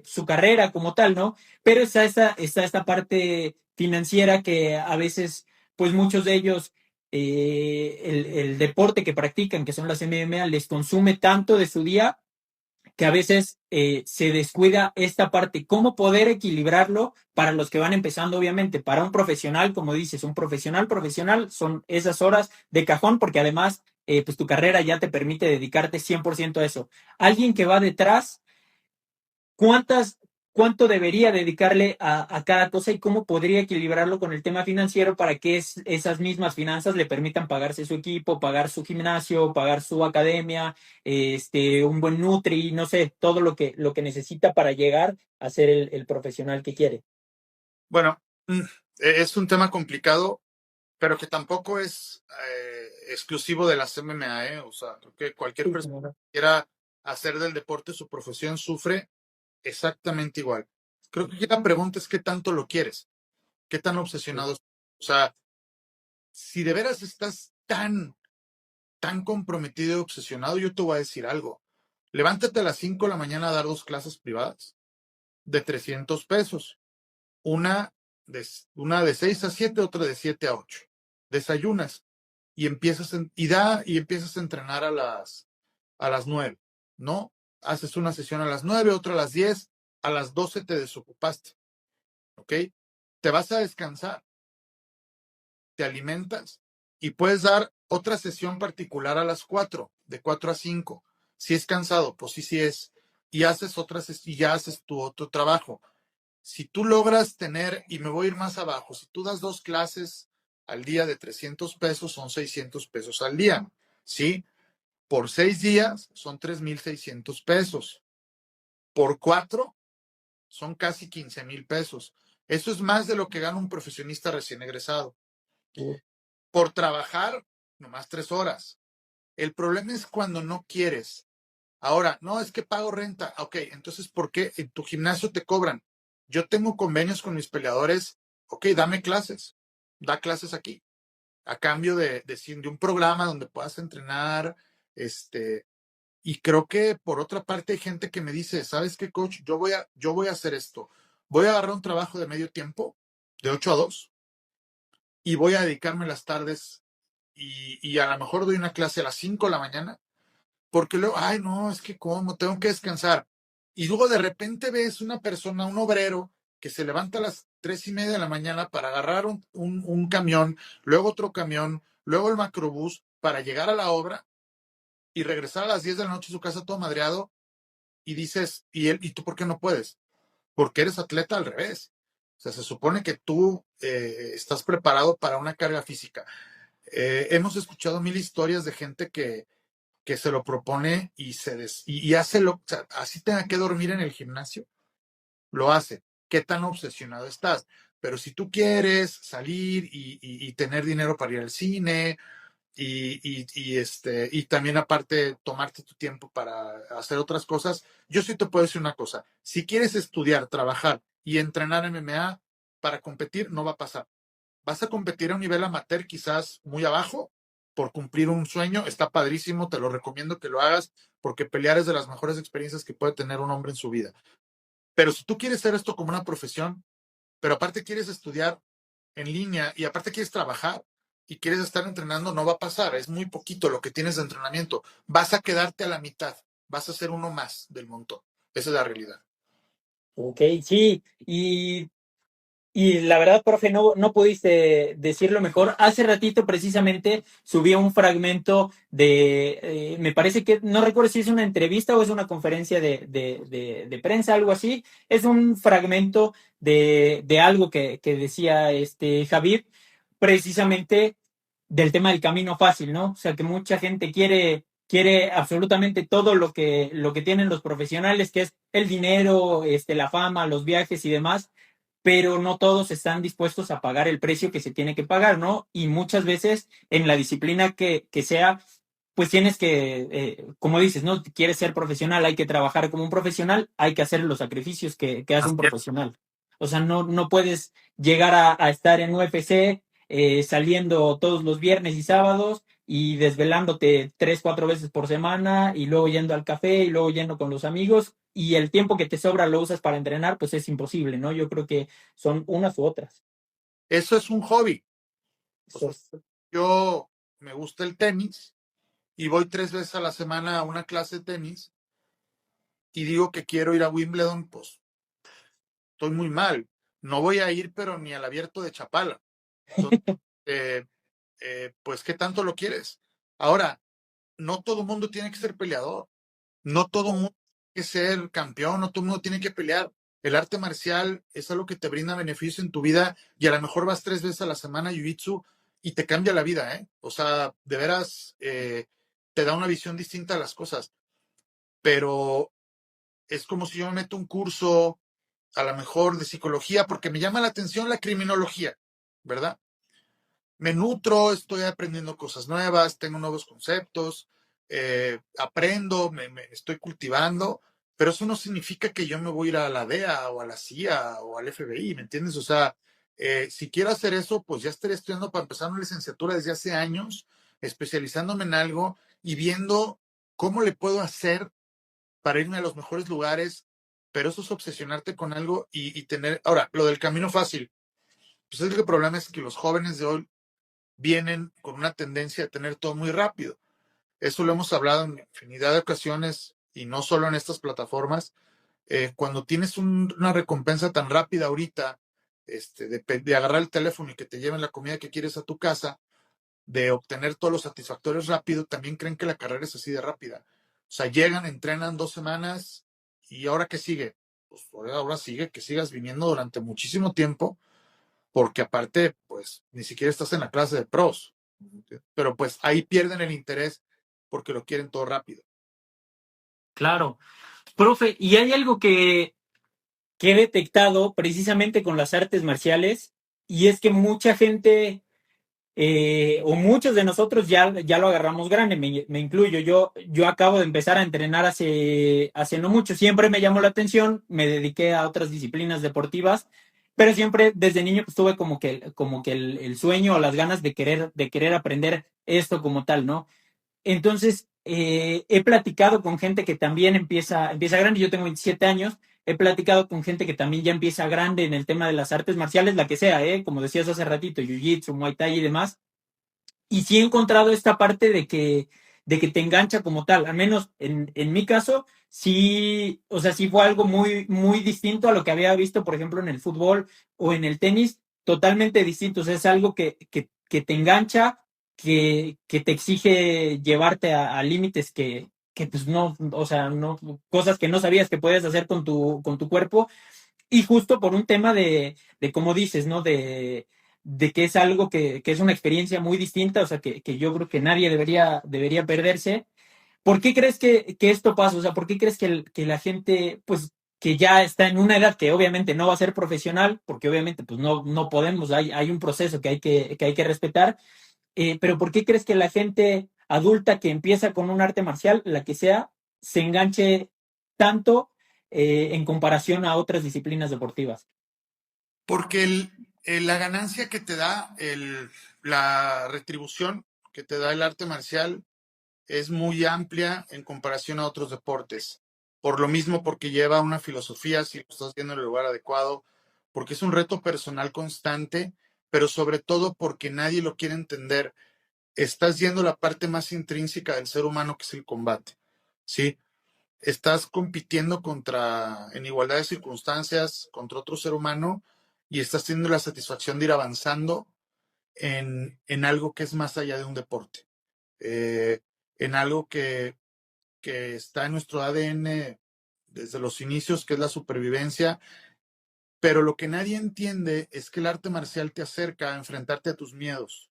su carrera como tal, ¿no? Pero está esta parte financiera que a veces, pues muchos de ellos, el deporte que practican, que son las MMA, les consume tanto de su día que a veces se descuida esta parte. ¿Cómo poder equilibrarlo para los que van empezando, obviamente? Para un profesional, como dices, un profesional son esas horas de cajón, porque además, pues tu carrera ya te permite dedicarte 100% a eso. Alguien que va detrás, ¿cuántas, cuánto debería dedicarle a cada cosa y cómo podría equilibrarlo con el tema financiero para que esas mismas finanzas le permitan pagarse su equipo, pagar su gimnasio, pagar su academia, un buen nutri, no sé, todo lo que necesita para llegar a ser el profesional que quiere? Bueno, es un tema complicado, pero que tampoco es exclusivo de las MMA, ¿eh? O sea, creo que cualquier Sí, persona claro. que quiera hacer del deporte su profesión sufre exactamente igual. Creo que aquí la pregunta es qué tanto lo quieres, qué tan obsesionado. O sea, si de veras estás tan comprometido y obsesionado, yo te voy a decir algo. Levántate a las 5 de la mañana a dar 2 clases privadas de 300 pesos. Una una de 6 a 7, otra de 7 a 8. Desayunas y empiezas a entrenar a las 9, ¿no? Haces una sesión a las 9, otra a las 10, a las 12 te desocupaste, ¿ok? Te vas a descansar, te alimentas y puedes dar otra sesión particular a las 4, de 4 a 5. Si es cansado, pues sí, sí es. Y haces y ya haces tu otro trabajo. Si tú logras tener, y me voy a ir más abajo, si tú das 2 clases al día de 300 pesos, son 600 pesos al día, ¿sí? Por 6 días son 3,600 pesos. Por 4 son casi 15,000 pesos. Eso es más de lo que gana un profesionista recién egresado. Por trabajar, nomás 3 horas. El problema es cuando no quieres. Ahora, no, es que pago renta. Ok, entonces, ¿por qué en tu gimnasio te cobran? Yo tengo convenios con mis peleadores. Ok, dame clases. Da clases aquí. A cambio de un programa donde puedas entrenar. Y creo que por otra parte hay gente que me dice, ¿sabes qué, coach? Yo voy a hacer esto. voy a agarrar un trabajo de medio tiempo, de 8 a 2, y voy a dedicarme las tardes y a lo mejor doy una clase a las 5 de la mañana, porque luego, ay, no, es que cómo, tengo que descansar. Y luego de repente ves una persona, un obrero, que se levanta a las 3:30 de la mañana para agarrar un camión, luego otro camión, luego el macrobús para llegar a la obra y regresar a las 10 de la noche a su casa todo madreado y dices, ¿y tú por qué no puedes? Porque eres atleta al revés. O sea, se supone que tú estás preparado para una carga física. Hemos escuchado mil historias de gente que se lo propone y hace lo, o sea, así tenga que dormir en el gimnasio, lo hace. ¿Qué tan obsesionado estás? Pero si tú quieres salir y tener dinero para ir al cine y también aparte tomarte tu tiempo para hacer otras cosas, yo sí te puedo decir una cosa. Si quieres estudiar, trabajar y entrenar MMA para competir, no va a pasar. Vas a competir a un nivel amateur quizás muy abajo por cumplir un sueño. Está padrísimo, te lo recomiendo que lo hagas porque pelear es de las mejores experiencias que puede tener un hombre en su vida. Pero si tú quieres hacer esto como una profesión, pero aparte quieres estudiar en línea y aparte quieres trabajar y quieres estar entrenando, no va a pasar. Es muy poquito lo que tienes de entrenamiento. Vas a quedarte a la mitad. Vas a ser uno más del montón. Esa es la realidad. Ok, sí, y la verdad, profe, no pudiste decirlo mejor. Hace ratito precisamente subí un fragmento me parece que, no recuerdo si es una entrevista o es una conferencia de prensa, algo así. Es un fragmento de algo que decía Javier, precisamente del tema del camino fácil, ¿no? O sea, que mucha gente quiere absolutamente todo lo que tienen los profesionales, que es el dinero, la fama, los viajes y demás, pero no todos están dispuestos a pagar el precio que se tiene que pagar, ¿no? Y muchas veces en la disciplina que sea, pues tienes como dices, ¿no? Quieres ser profesional, hay que trabajar como un profesional, hay que hacer los sacrificios que hace un profesional. O sea, no puedes llegar a estar en UFC saliendo todos los viernes y sábados y desvelándote 3, 4 veces por semana y luego yendo al café y luego yendo con los amigos y el tiempo que te sobra lo usas para entrenar, pues es imposible, ¿no? Yo creo que son unas u otras. Eso es un hobby. O sea, Sos- yo me gusta el tenis y voy 3 veces a la semana a una clase de tenis y digo que quiero ir a Wimbledon, pues estoy muy mal. No voy a ir, pero ni al abierto de Chapala. Entonces, eh, pues, ¿qué tanto lo quieres? Ahora, no todo el mundo tiene que ser peleador. No todo el mundo tiene que ser campeón, no todo el mundo tiene que pelear. El arte marcial es algo que te brinda beneficio en tu vida y a lo mejor vas 3 veces a la semana a Jiu-Jitsu y te cambia la vida, ¿eh? O sea, de veras te da una visión distinta a las cosas. Pero es como si yo me meto un curso, a lo mejor de psicología, porque me llama la atención la criminología, ¿verdad? Me nutro, estoy aprendiendo cosas nuevas, tengo nuevos conceptos, aprendo, me estoy cultivando, pero eso no significa que yo me voy a ir a la DEA o a la CIA o al FBI, ¿me entiendes? O sea, si quiero hacer eso, pues ya estaré estudiando para empezar una licenciatura desde hace años, especializándome en algo y viendo cómo le puedo hacer para irme a los mejores lugares, pero eso es obsesionarte con algo y tener... Ahora, lo del camino fácil, pues el problema es que los jóvenes de hoy vienen con una tendencia a tener todo muy rápido. Eso lo hemos hablado en infinidad de ocasiones y no solo en estas plataformas. Cuando tienes una recompensa tan rápida ahorita, de agarrar el teléfono y que te lleven la comida que quieres a tu casa, de obtener todos los satisfactorios rápido, también creen que la carrera es así de rápida. O sea, llegan, entrenan 2 semanas y ahora qué sigue. Pues ahora sigue que sigas viniendo durante muchísimo tiempo porque aparte, pues, ni siquiera estás en la clase de pros. Pero pues ahí pierden el interés porque lo quieren todo rápido. Claro. Profe, y hay algo que he detectado precisamente con las artes marciales, y es que mucha gente o muchos de nosotros ya lo agarramos grande, me incluyo. Yo acabo de empezar a entrenar hace no mucho. Siempre me llamó la atención, me dediqué a otras disciplinas deportivas, pero siempre desde niño pues, tuve como que el sueño o las ganas de querer aprender esto como tal, ¿no? Entonces, he platicado con gente que también empieza grande. Yo tengo 27 años he platicado con gente que también ya empieza grande en el tema de las artes marciales, la que sea, como decías hace ratito, jiu-jitsu, muay thai y demás, y sí he encontrado esta parte de que te engancha como tal, al menos en mi caso, sí, o sea, sí fue algo muy, muy distinto a lo que había visto, por ejemplo, en el fútbol o en el tenis, totalmente distinto, o sea, es algo que te engancha, que te exige llevarte a límites que pues no, o sea, no, cosas que no sabías que puedes hacer con tu cuerpo y justo por un tema de como dices, ¿no? De que es algo que es una experiencia muy distinta, o sea, que yo creo que nadie debería perderse. ¿Por qué crees que esto pasa? O sea, ¿por qué crees que la gente, pues, que ya está en una edad que obviamente no va a ser profesional, porque obviamente pues no podemos, hay un proceso que hay que respetar, pero ¿por qué crees que la gente adulta que empieza con un arte marcial, la que sea, se enganche tanto en comparación a otras disciplinas deportivas? Porque la ganancia que te da, la retribución que te da el arte marcial es muy amplia en comparación a otros deportes. Por lo mismo, porque lleva una filosofía, si lo estás viendo en el lugar adecuado, porque es un reto personal constante, pero sobre todo porque nadie lo quiere entender. Estás yendo la parte más intrínseca del ser humano, que es el combate. ¿Sí? Estás compitiendo en igualdad de circunstancias contra otro ser humano y estás teniendo la satisfacción de ir avanzando en algo que es más allá de un deporte, eh, en algo que está en nuestro ADN desde los inicios, que es la supervivencia, pero lo que nadie entiende es que el arte marcial te acerca a enfrentarte a tus miedos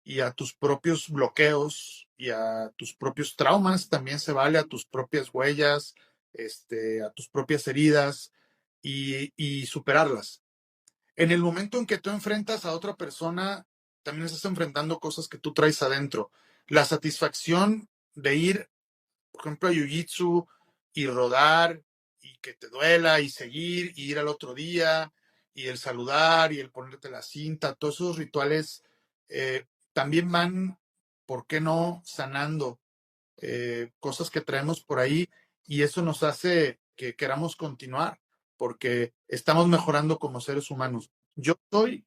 y a tus propios bloqueos y a tus propios traumas, también se vale a tus propias huellas, a tus propias heridas y superarlas. En el momento en que tú enfrentas a otra persona, también estás enfrentando cosas que tú traes adentro. La satisfacción de ir, por ejemplo, a Jiu-Jitsu y rodar y que te duela y seguir y ir al otro día y el saludar y el ponerte la cinta, todos esos rituales también van, ¿por qué no?, sanando cosas que traemos por ahí y eso nos hace que queramos continuar porque estamos mejorando como seres humanos. Yo soy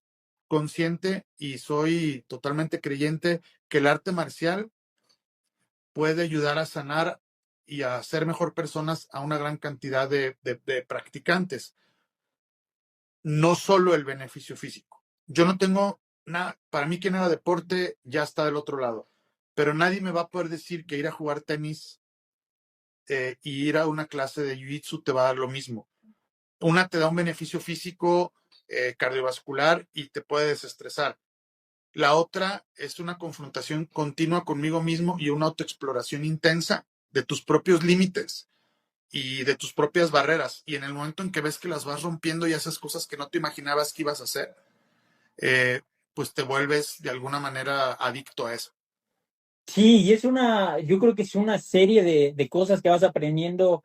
consciente y soy totalmente creyente que el arte marcial puede ayudar a sanar y a hacer mejor personas a una gran cantidad de practicantes, no solo el beneficio físico. Yo no tengo nada, para mí quien haga deporte ya está del otro lado, pero nadie me va a poder decir que ir a jugar tenis y ir a una clase de jiu-jitsu te va a dar lo mismo. Una te da un beneficio físico, cardiovascular y te puede desestresar. La otra es una confrontación continua conmigo mismo y una autoexploración intensa de tus propios límites y de tus propias barreras. Y en el momento en que ves que las vas rompiendo y haces cosas que no te imaginabas que ibas a hacer, eh, pues te vuelves de alguna manera adicto a eso. Sí, y yo creo que es una serie de cosas que vas aprendiendo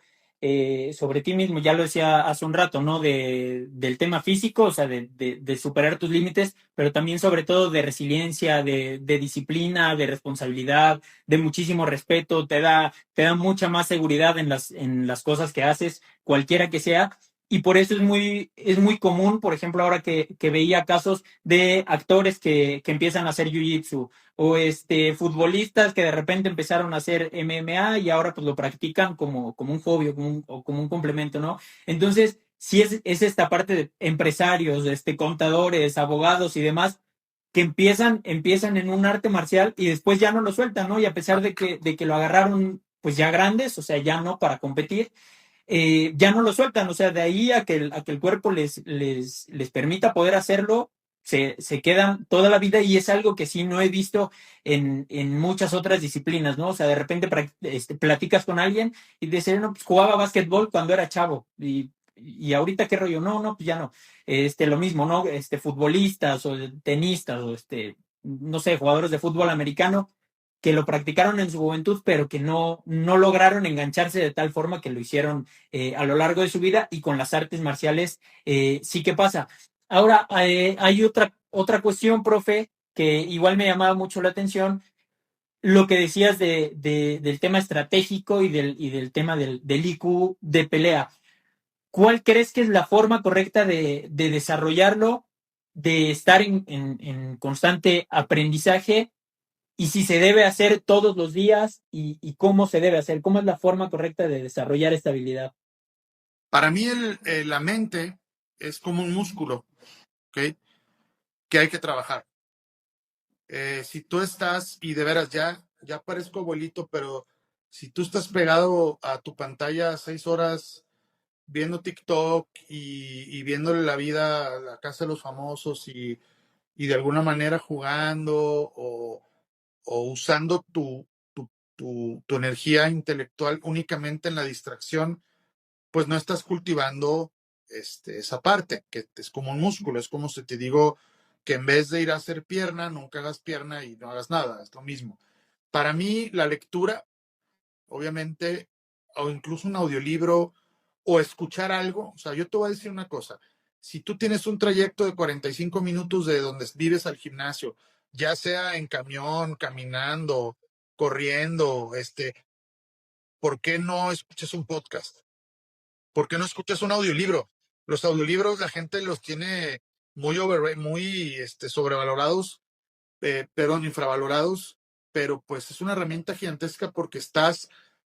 sobre ti mismo. Ya lo decía hace un rato, ¿no? Del tema físico, o sea, de superar tus límites, pero también sobre todo de resiliencia, de disciplina, de responsabilidad, de muchísimo respeto. Te da mucha más seguridad en las cosas que haces, cualquiera que sea. Y por eso es muy común, por ejemplo, ahora que veía casos de actores que empiezan a hacer jiu-jitsu o futbolistas que de repente empezaron a hacer MMA y ahora pues lo practican como un hobby o como un complemento, ¿no? Entonces, sí es esta parte de empresarios, contadores, abogados y demás que empiezan en un arte marcial y después ya no lo sueltan, ¿no? Y a pesar de que lo agarraron pues ya grandes, o sea, ya no para competir, ya no lo sueltan, o sea, de ahí a que el cuerpo les permita poder hacerlo, se quedan toda la vida y es algo que sí no he visto en muchas otras disciplinas, ¿no? O sea, de repente platicas con alguien y dice, no, pues jugaba básquetbol cuando era chavo y ahorita qué rollo, no, pues ya no. Lo mismo, ¿no? Futbolistas o tenistas o no sé, jugadores de fútbol americano que lo practicaron en su juventud, pero que no lograron engancharse de tal forma que lo hicieron a lo largo de su vida y con las artes marciales sí que pasa. Ahora, hay otra cuestión, profe, que igual me llamaba mucho la atención, lo que decías del tema estratégico y del tema del IQ de pelea. ¿cuál crees que es la forma correcta de desarrollarlo, de estar en constante aprendizaje y si se debe hacer todos los días y cómo se debe hacer? ¿Cómo es la forma correcta de desarrollar esta habilidad? Para mí la mente es como un músculo, ¿ok? Que hay que trabajar. Si tú estás, y de veras ya parezco abuelito, pero si tú estás pegado a tu pantalla 6 horas viendo TikTok y viéndole la vida a la casa de los famosos y de alguna manera jugando o usando tu energía intelectual únicamente en la distracción, pues no estás cultivando esa parte, que es como un músculo, es como si te digo que en vez de ir a hacer pierna, nunca hagas pierna y no hagas nada, es lo mismo. Para mí, la lectura, obviamente, o incluso un audiolibro, o escuchar algo, o sea, yo te voy a decir una cosa, si tú tienes un trayecto de 45 minutos de donde vives al gimnasio, ya sea en camión, caminando, corriendo, ¿por qué no escuchas un podcast? ¿Por qué no escuchas un audiolibro? Los audiolibros la gente los tiene muy sobrevalorados, perdón, infravalorados, pero pues es una herramienta gigantesca porque estás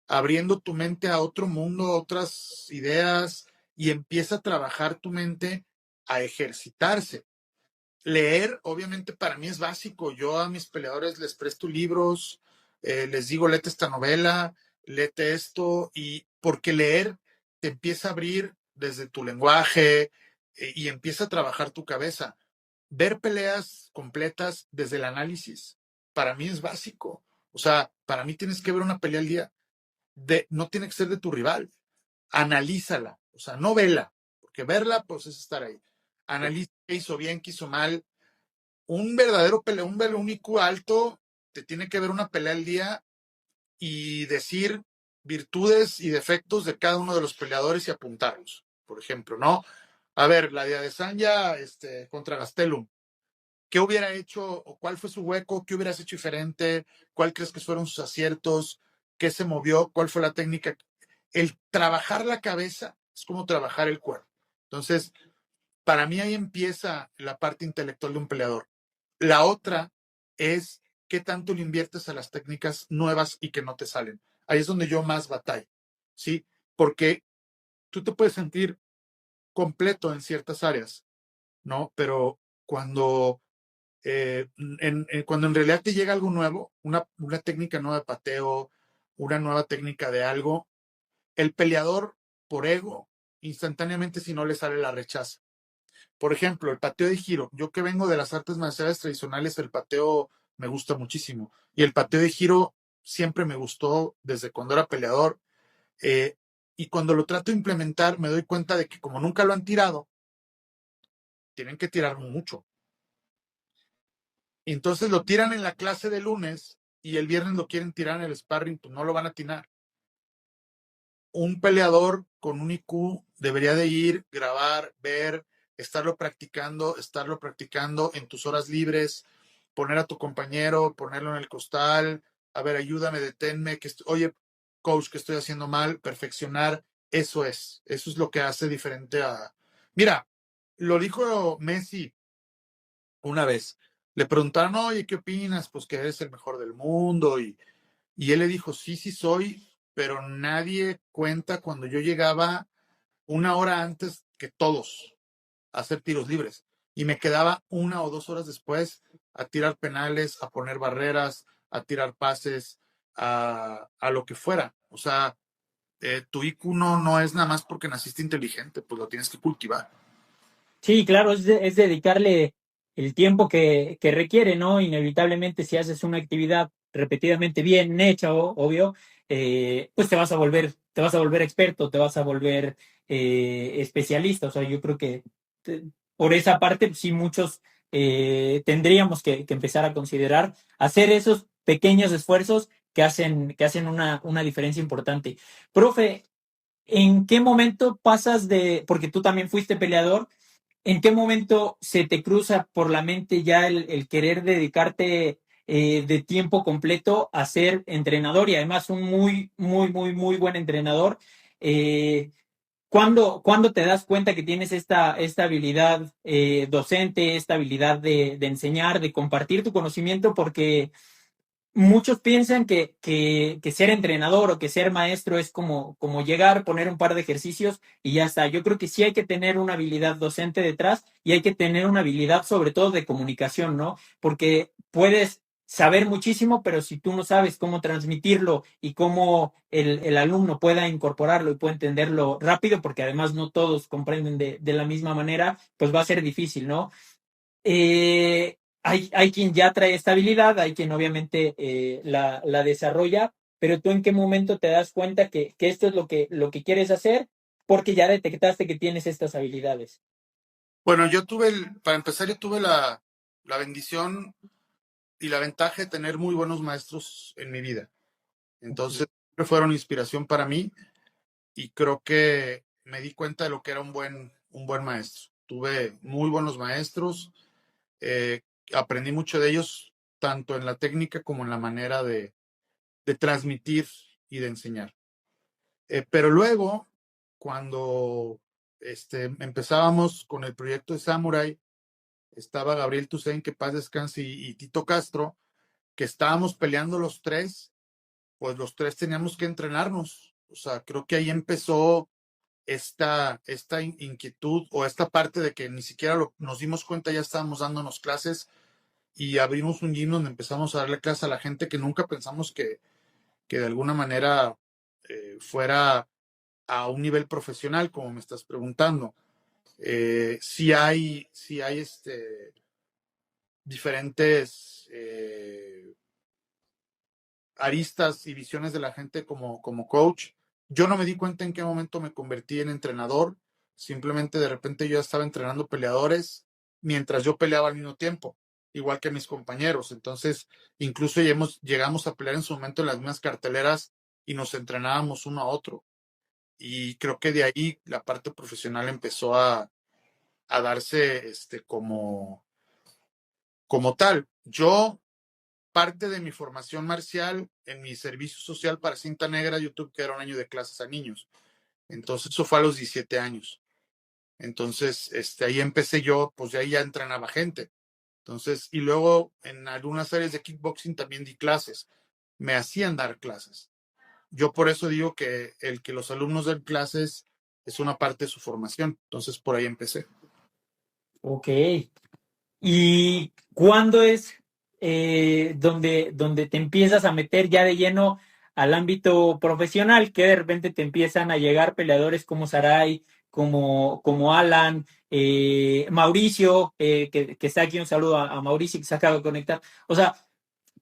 abriendo tu mente a otro mundo, a otras ideas y empieza a trabajar tu mente a ejercitarse. Leer, obviamente, para mí es básico. Yo a mis peleadores les presto libros, les digo, léete esta novela, léete esto, y porque leer te empieza a abrir desde tu lenguaje y empieza a trabajar tu cabeza. Ver peleas completas desde el análisis, para mí es básico. O sea, para mí tienes que ver una pelea al día. No tiene que ser de tu rival. Analízala, o sea, no vela, porque verla, pues es estar ahí. Analiza qué hizo bien, qué hizo mal. Un verdadero pelea, un IQ alto, te tiene que ver una pelea al día y decir virtudes y defectos de cada uno de los peleadores y apuntarlos. Por ejemplo, ¿no? A ver, la de Adesanya contra Gastelum. ¿Qué hubiera hecho o cuál fue su hueco? ¿Qué hubieras hecho diferente? ¿Cuál crees que fueron sus aciertos? ¿Qué se movió? ¿Cuál fue la técnica? El trabajar la cabeza es como trabajar el cuerpo. Entonces, para mí ahí empieza la parte intelectual de un peleador. La otra es qué tanto le inviertes a las técnicas nuevas y que no te salen. Ahí es donde yo más batallo, ¿sí? Porque tú te puedes sentir completo en ciertas áreas, ¿no? Pero cuando en realidad te llega algo nuevo, una técnica nueva de pateo, una nueva técnica de algo, el peleador por ego, instantáneamente si no le sale la rechaza. Por ejemplo, el pateo de giro. Yo que vengo de las artes marciales tradicionales, el pateo me gusta muchísimo. Y el pateo de giro siempre me gustó desde cuando era peleador. Y cuando lo trato de implementar, me doy cuenta de que como nunca lo han tirado, tienen que tirar mucho. Y entonces lo tiran en la clase de lunes y el viernes lo quieren tirar en el sparring, pues no lo van a atinar. Un peleador con un IQ debería de ir, grabar, ver, estarlo practicando en tus horas libres, poner a tu compañero, ponerlo en el costal, a ver, ayúdame, deténme, oye, coach, que estoy haciendo mal, perfeccionar, eso es lo que hace diferente a... Mira, lo dijo Messi una vez, le preguntaron, oye, ¿qué opinas? Pues que eres el mejor del mundo y él le dijo, sí, sí soy, pero nadie cuenta cuando yo llegaba una hora antes que todos a hacer tiros libres y me quedaba 1 o 2 horas después a tirar penales, a poner barreras, a tirar pases, a lo que fuera. O sea, tu IQ no es nada más porque naciste inteligente, pues lo tienes que cultivar. Sí, claro, es dedicarle el tiempo que requiere, ¿no? Inevitablemente, si haces una actividad repetidamente bien hecha, obvio, pues te vas a volver experto, te vas a volver especialista. O sea, yo creo que te- por esa parte, sí, muchos tendríamos que empezar a considerar hacer esos pequeños esfuerzos que hacen una diferencia importante. Profe, ¿en qué momento pasas porque tú también fuiste peleador? ¿En qué momento se te cruza por la mente ya el querer dedicarte de tiempo completo a ser entrenador y además un muy, muy, muy, muy buen entrenador? Eh, ¿Cuándo te das cuenta que tienes esta habilidad docente, esta habilidad de enseñar, de compartir tu conocimiento? Porque muchos piensan que ser entrenador o que ser maestro es como llegar, poner un par de ejercicios y ya está. Yo creo que sí hay que tener una habilidad docente detrás y hay que tener una habilidad sobre todo de comunicación, ¿no? Porque puedes saber muchísimo, pero si tú no sabes cómo transmitirlo y cómo el alumno pueda incorporarlo y pueda entenderlo rápido, porque además no todos comprenden de la misma manera, pues va a ser difícil, ¿no? Hay quien ya trae esta habilidad, hay quien obviamente la desarrolla, pero tú en qué momento te das cuenta que esto es lo que quieres hacer porque ya detectaste que tienes estas habilidades. Bueno, para empezar, yo tuve la bendición y la ventaja de tener muy buenos maestros en mi vida. Ok. Entonces, siempre fueron inspiración para mí y creo que me di cuenta de lo que era un buen maestro. Tuve muy buenos maestros, eh, aprendí mucho de ellos, tanto en la técnica como en la manera de transmitir y de enseñar. Pero luego, cuando empezábamos con el proyecto de Samurai, estaba Gabriel Toussaint, que paz descanse, y Tito Castro, que estábamos peleando los tres, pues los tres teníamos que entrenarnos. O sea, creo que ahí empezó esta inquietud o esta parte de que ni siquiera nos dimos cuenta, ya estábamos dándonos clases y abrimos un gym donde empezamos a darle clase a la gente que nunca pensamos que de alguna manera fuera a un nivel profesional, como me estás preguntando. Sí hay diferentes aristas y visiones de la gente como coach. Yo no me di cuenta en qué momento me convertí en entrenador. Simplemente de repente yo estaba entrenando peleadores mientras yo peleaba al mismo tiempo, igual que mis compañeros. Entonces, incluso llegamos a pelear en su momento en las mismas carteleras y nos entrenábamos uno a otro. Y creo que de ahí la parte profesional empezó a darse como tal. Yo, parte de mi formación marcial, en mi servicio social para Cinta Negra, yo tuve que dar un año de clases a niños. Entonces, eso fue a los 17 años. Entonces, ahí empecé yo, pues de ahí ya entrenaba gente. Entonces, y luego en algunas áreas de kickboxing también di clases. Me hacían dar clases. Yo por eso digo que el que los alumnos den clases es una parte de su formación. Entonces, por ahí empecé. Ok. ¿Y cuándo es donde te empiezas a meter ya de lleno al ámbito profesional, que de repente te empiezan a llegar peleadores como Sarai, como Alan, Mauricio, que está aquí, un saludo a Mauricio que se acaba de conectar? O sea,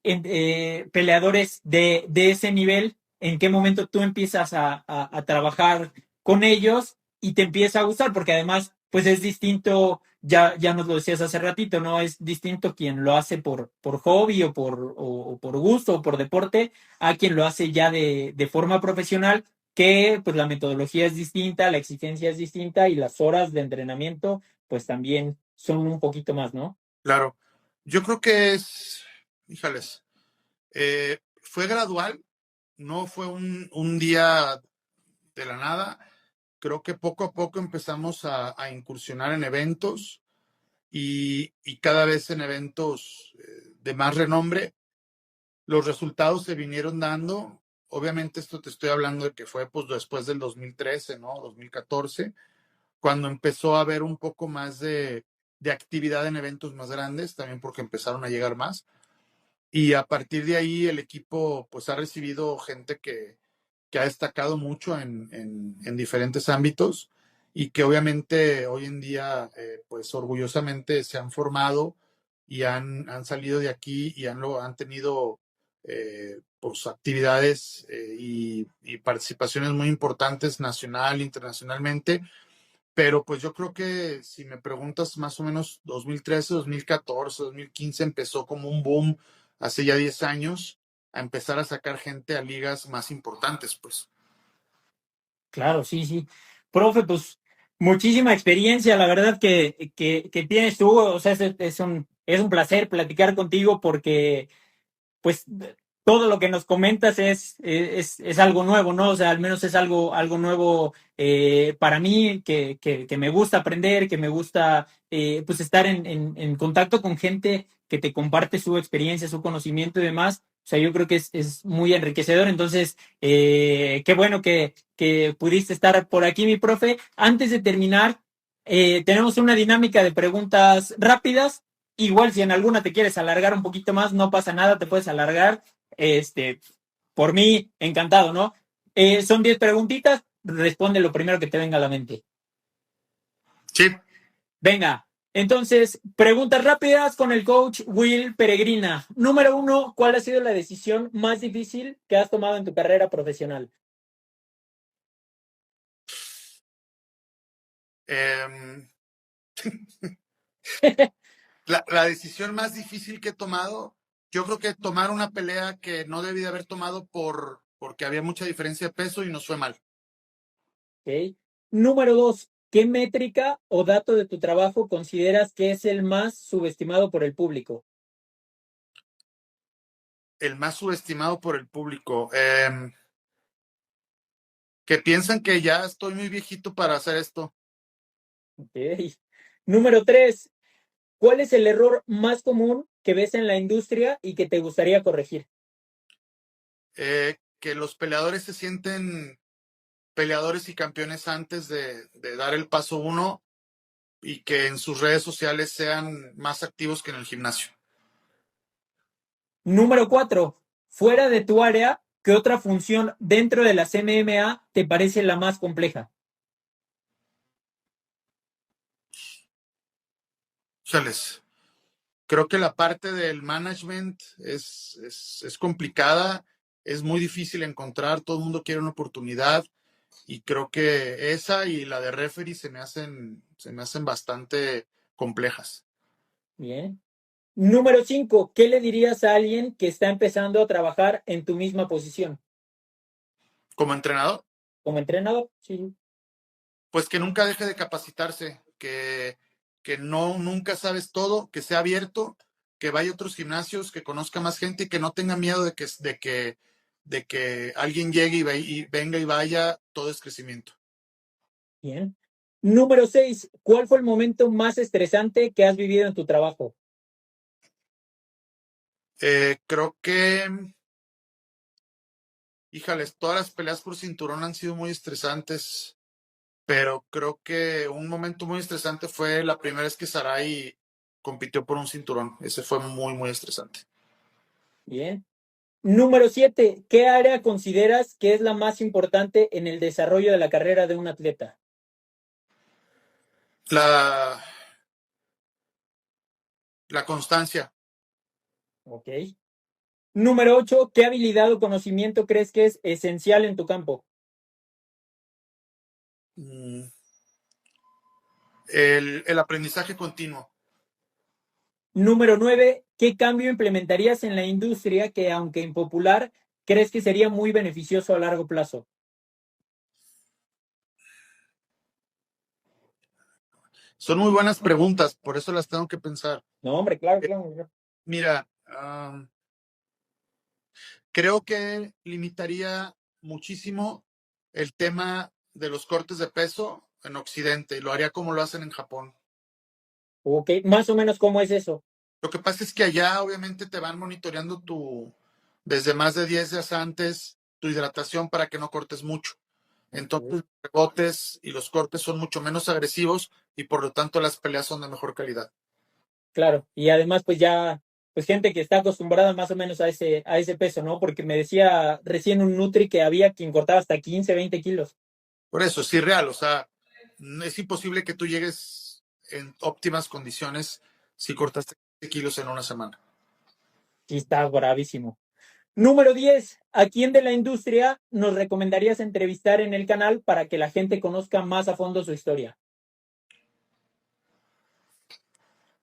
peleadores de ese nivel, ¿en qué momento tú empiezas a trabajar con ellos y te empieza a gustar? Porque además, pues es distinto, ya nos lo decías hace ratito, ¿no? Es distinto quien lo hace por hobby o por gusto o por deporte a quien lo hace ya de forma profesional, que pues la metodología es distinta, la exigencia es distinta y las horas de entrenamiento pues también son un poquito más, ¿no? Claro. Yo creo que híjales, fue gradual, no fue un día de la nada. Creo que poco a poco empezamos a incursionar en eventos y cada vez en eventos de más renombre. Los resultados se vinieron dando. Obviamente esto te estoy hablando de que fue pues después del 2013, ¿no? 2014, cuando empezó a haber un poco más de actividad en eventos más grandes, también porque empezaron a llegar más. Y a partir de ahí el equipo pues ha recibido gente que ha destacado mucho en diferentes ámbitos y que obviamente hoy en día pues orgullosamente se han formado y han salido de aquí y han tenido pues actividades y participaciones muy importantes nacional, internacionalmente, pero pues yo creo que si me preguntas más o menos 2013, 2014, 2015 empezó como un boom hace ya 10 años a empezar a sacar gente a ligas más importantes, pues. Claro, sí, sí. Profe, pues muchísima experiencia, la verdad que tienes tú, o sea, es un placer platicar contigo porque, pues, todo lo que nos comentas es algo nuevo, ¿no? O sea, al menos es algo nuevo para mí, que me gusta aprender, que me gusta pues estar en contacto con gente que te comparte su experiencia, su conocimiento y demás. O sea, yo creo que es muy enriquecedor. Entonces, qué bueno que pudiste estar por aquí, mi profe. Antes de terminar, tenemos una dinámica de preguntas rápidas. Igual si en alguna te quieres alargar un poquito más, no pasa nada, te puedes alargar. Este, por mí, encantado, ¿no? Son 10 preguntitas, responde lo primero que te venga a la mente. Sí. Venga, entonces, preguntas rápidas con el coach Will Peregrina. Número uno, ¿cuál ha sido la decisión más difícil que has tomado en tu carrera profesional? Eh, la decisión más difícil que he tomado, yo creo que tomar una pelea que no debí de haber tomado porque había mucha diferencia de peso y nos fue mal. ¿Okay? Número dos, ¿qué métrica o dato de tu trabajo consideras que es el más subestimado por el público? El más subestimado por el público. Que piensan que ya estoy muy viejito para hacer esto. Okay. Número tres, ¿cuál es el error más común que ves en la industria y que te gustaría corregir? Que los peleadores se sienten peleadores y campeones antes de dar el paso uno y que en sus redes sociales sean más activos que en el gimnasio. Número cuatro, fuera de tu área, ¿qué otra función dentro de las MMA te parece la más compleja? Chales. Creo que la parte del management es complicada, es muy difícil encontrar, todo el mundo quiere una oportunidad y creo que esa y la de referee se me hacen bastante complejas. Bien. Número cinco, ¿qué le dirías a alguien que está empezando a trabajar en tu misma posición? Como entrenador, Como entrenador, sí. pues que nunca deje de capacitarse, que no, nunca sabes todo, que sea abierto, que vaya a otros gimnasios, que conozca más gente y que no tenga miedo de que alguien llegue y venga y vaya, todo es crecimiento. Bien. Número seis, ¿cuál fue el momento más estresante que has vivido en tu trabajo? Creo que, híjales, todas las peleas por cinturón han sido muy estresantes, pero creo que un momento muy estresante fue la primera vez que Sarai compitió por un cinturón. Ese fue muy, muy estresante. Bien. Número siete, ¿qué área consideras que es la más importante en el desarrollo de la carrera de un atleta? La, la constancia. Ok. Número 8, ¿qué habilidad o conocimiento crees que es esencial en tu campo? Mm, el aprendizaje continuo. Número 9, ¿qué cambio implementarías en la industria que, aunque impopular, crees que sería muy beneficioso a largo plazo? Son muy buenas preguntas, por eso las tengo que pensar. No, hombre, claro, Eh, claro. Mira, creo que limitaría muchísimo el tema de los cortes de peso en Occidente y lo haría como lo hacen en Japón. Ok, más o menos cómo es eso. Lo que pasa es que allá obviamente te van monitoreando desde más de 10 días antes, tu hidratación para que no cortes mucho. Ok, Entonces, los rebotes y los cortes son mucho menos agresivos y por lo tanto las peleas son de mejor calidad. claro, y además pues ya, pues gente que está acostumbrada más o menos a ese peso, ¿no? Porque me decía recién un Nutri que había quien cortaba hasta 15, 20 kilos. Por eso es irreal, o sea, es imposible que tú llegues en óptimas condiciones si cortaste 15 kilos en una semana. Sí, está bravísimo. Número 10, ¿a quién de la industria nos recomendarías entrevistar en el canal para que la gente conozca más a fondo su historia?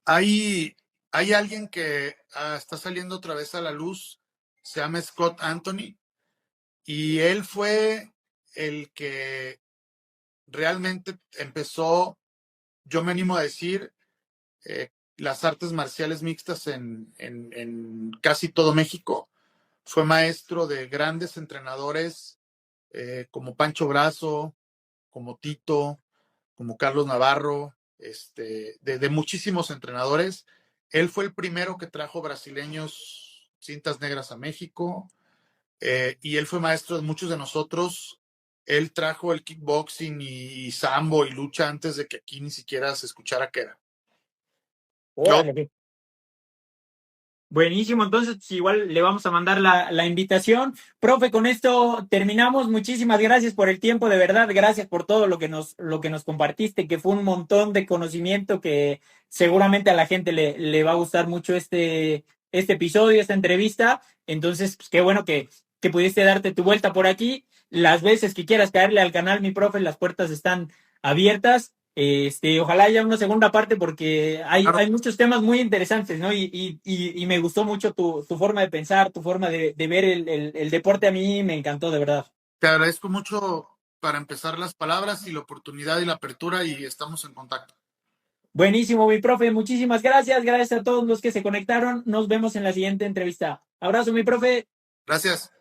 Hay alguien que está saliendo otra vez a la luz, se llama Scott Anthony, y él fue el que realmente empezó, yo me animo a decir, las artes marciales mixtas en casi todo México. fue maestro de grandes entrenadores como Pancho Brazo, como Tito, como Carlos Navarro, de muchísimos entrenadores. Él fue el primero que trajo brasileños cintas negras a México, y él fue maestro de muchos de nosotros. Él trajo el kickboxing y sambo y lucha antes de que aquí ni siquiera se escuchara qué era. Yo, Órale. Buenísimo, entonces pues, igual le vamos a mandar la invitación. Profe, con esto terminamos. Muchísimas gracias por el tiempo, de verdad. Gracias por todo lo que nos compartiste, que fue un montón de conocimiento que seguramente a la gente le va a gustar mucho este episodio, esta entrevista. Entonces, pues qué bueno que pudiste darte tu vuelta por aquí. Las veces que quieras caerle al canal, mi profe, las puertas están abiertas. Ojalá haya una segunda parte porque claro, hay muchos temas muy interesantes, ¿no? Y me gustó mucho tu forma de pensar, tu forma de ver el deporte. A mí me encantó, de verdad. te agradezco mucho para empezar las palabras y la oportunidad y la apertura y estamos en contacto. Buenísimo, mi profe. Muchísimas gracias. Gracias a todos los que se conectaron. Nos vemos en la siguiente entrevista. Abrazo, mi profe. Gracias.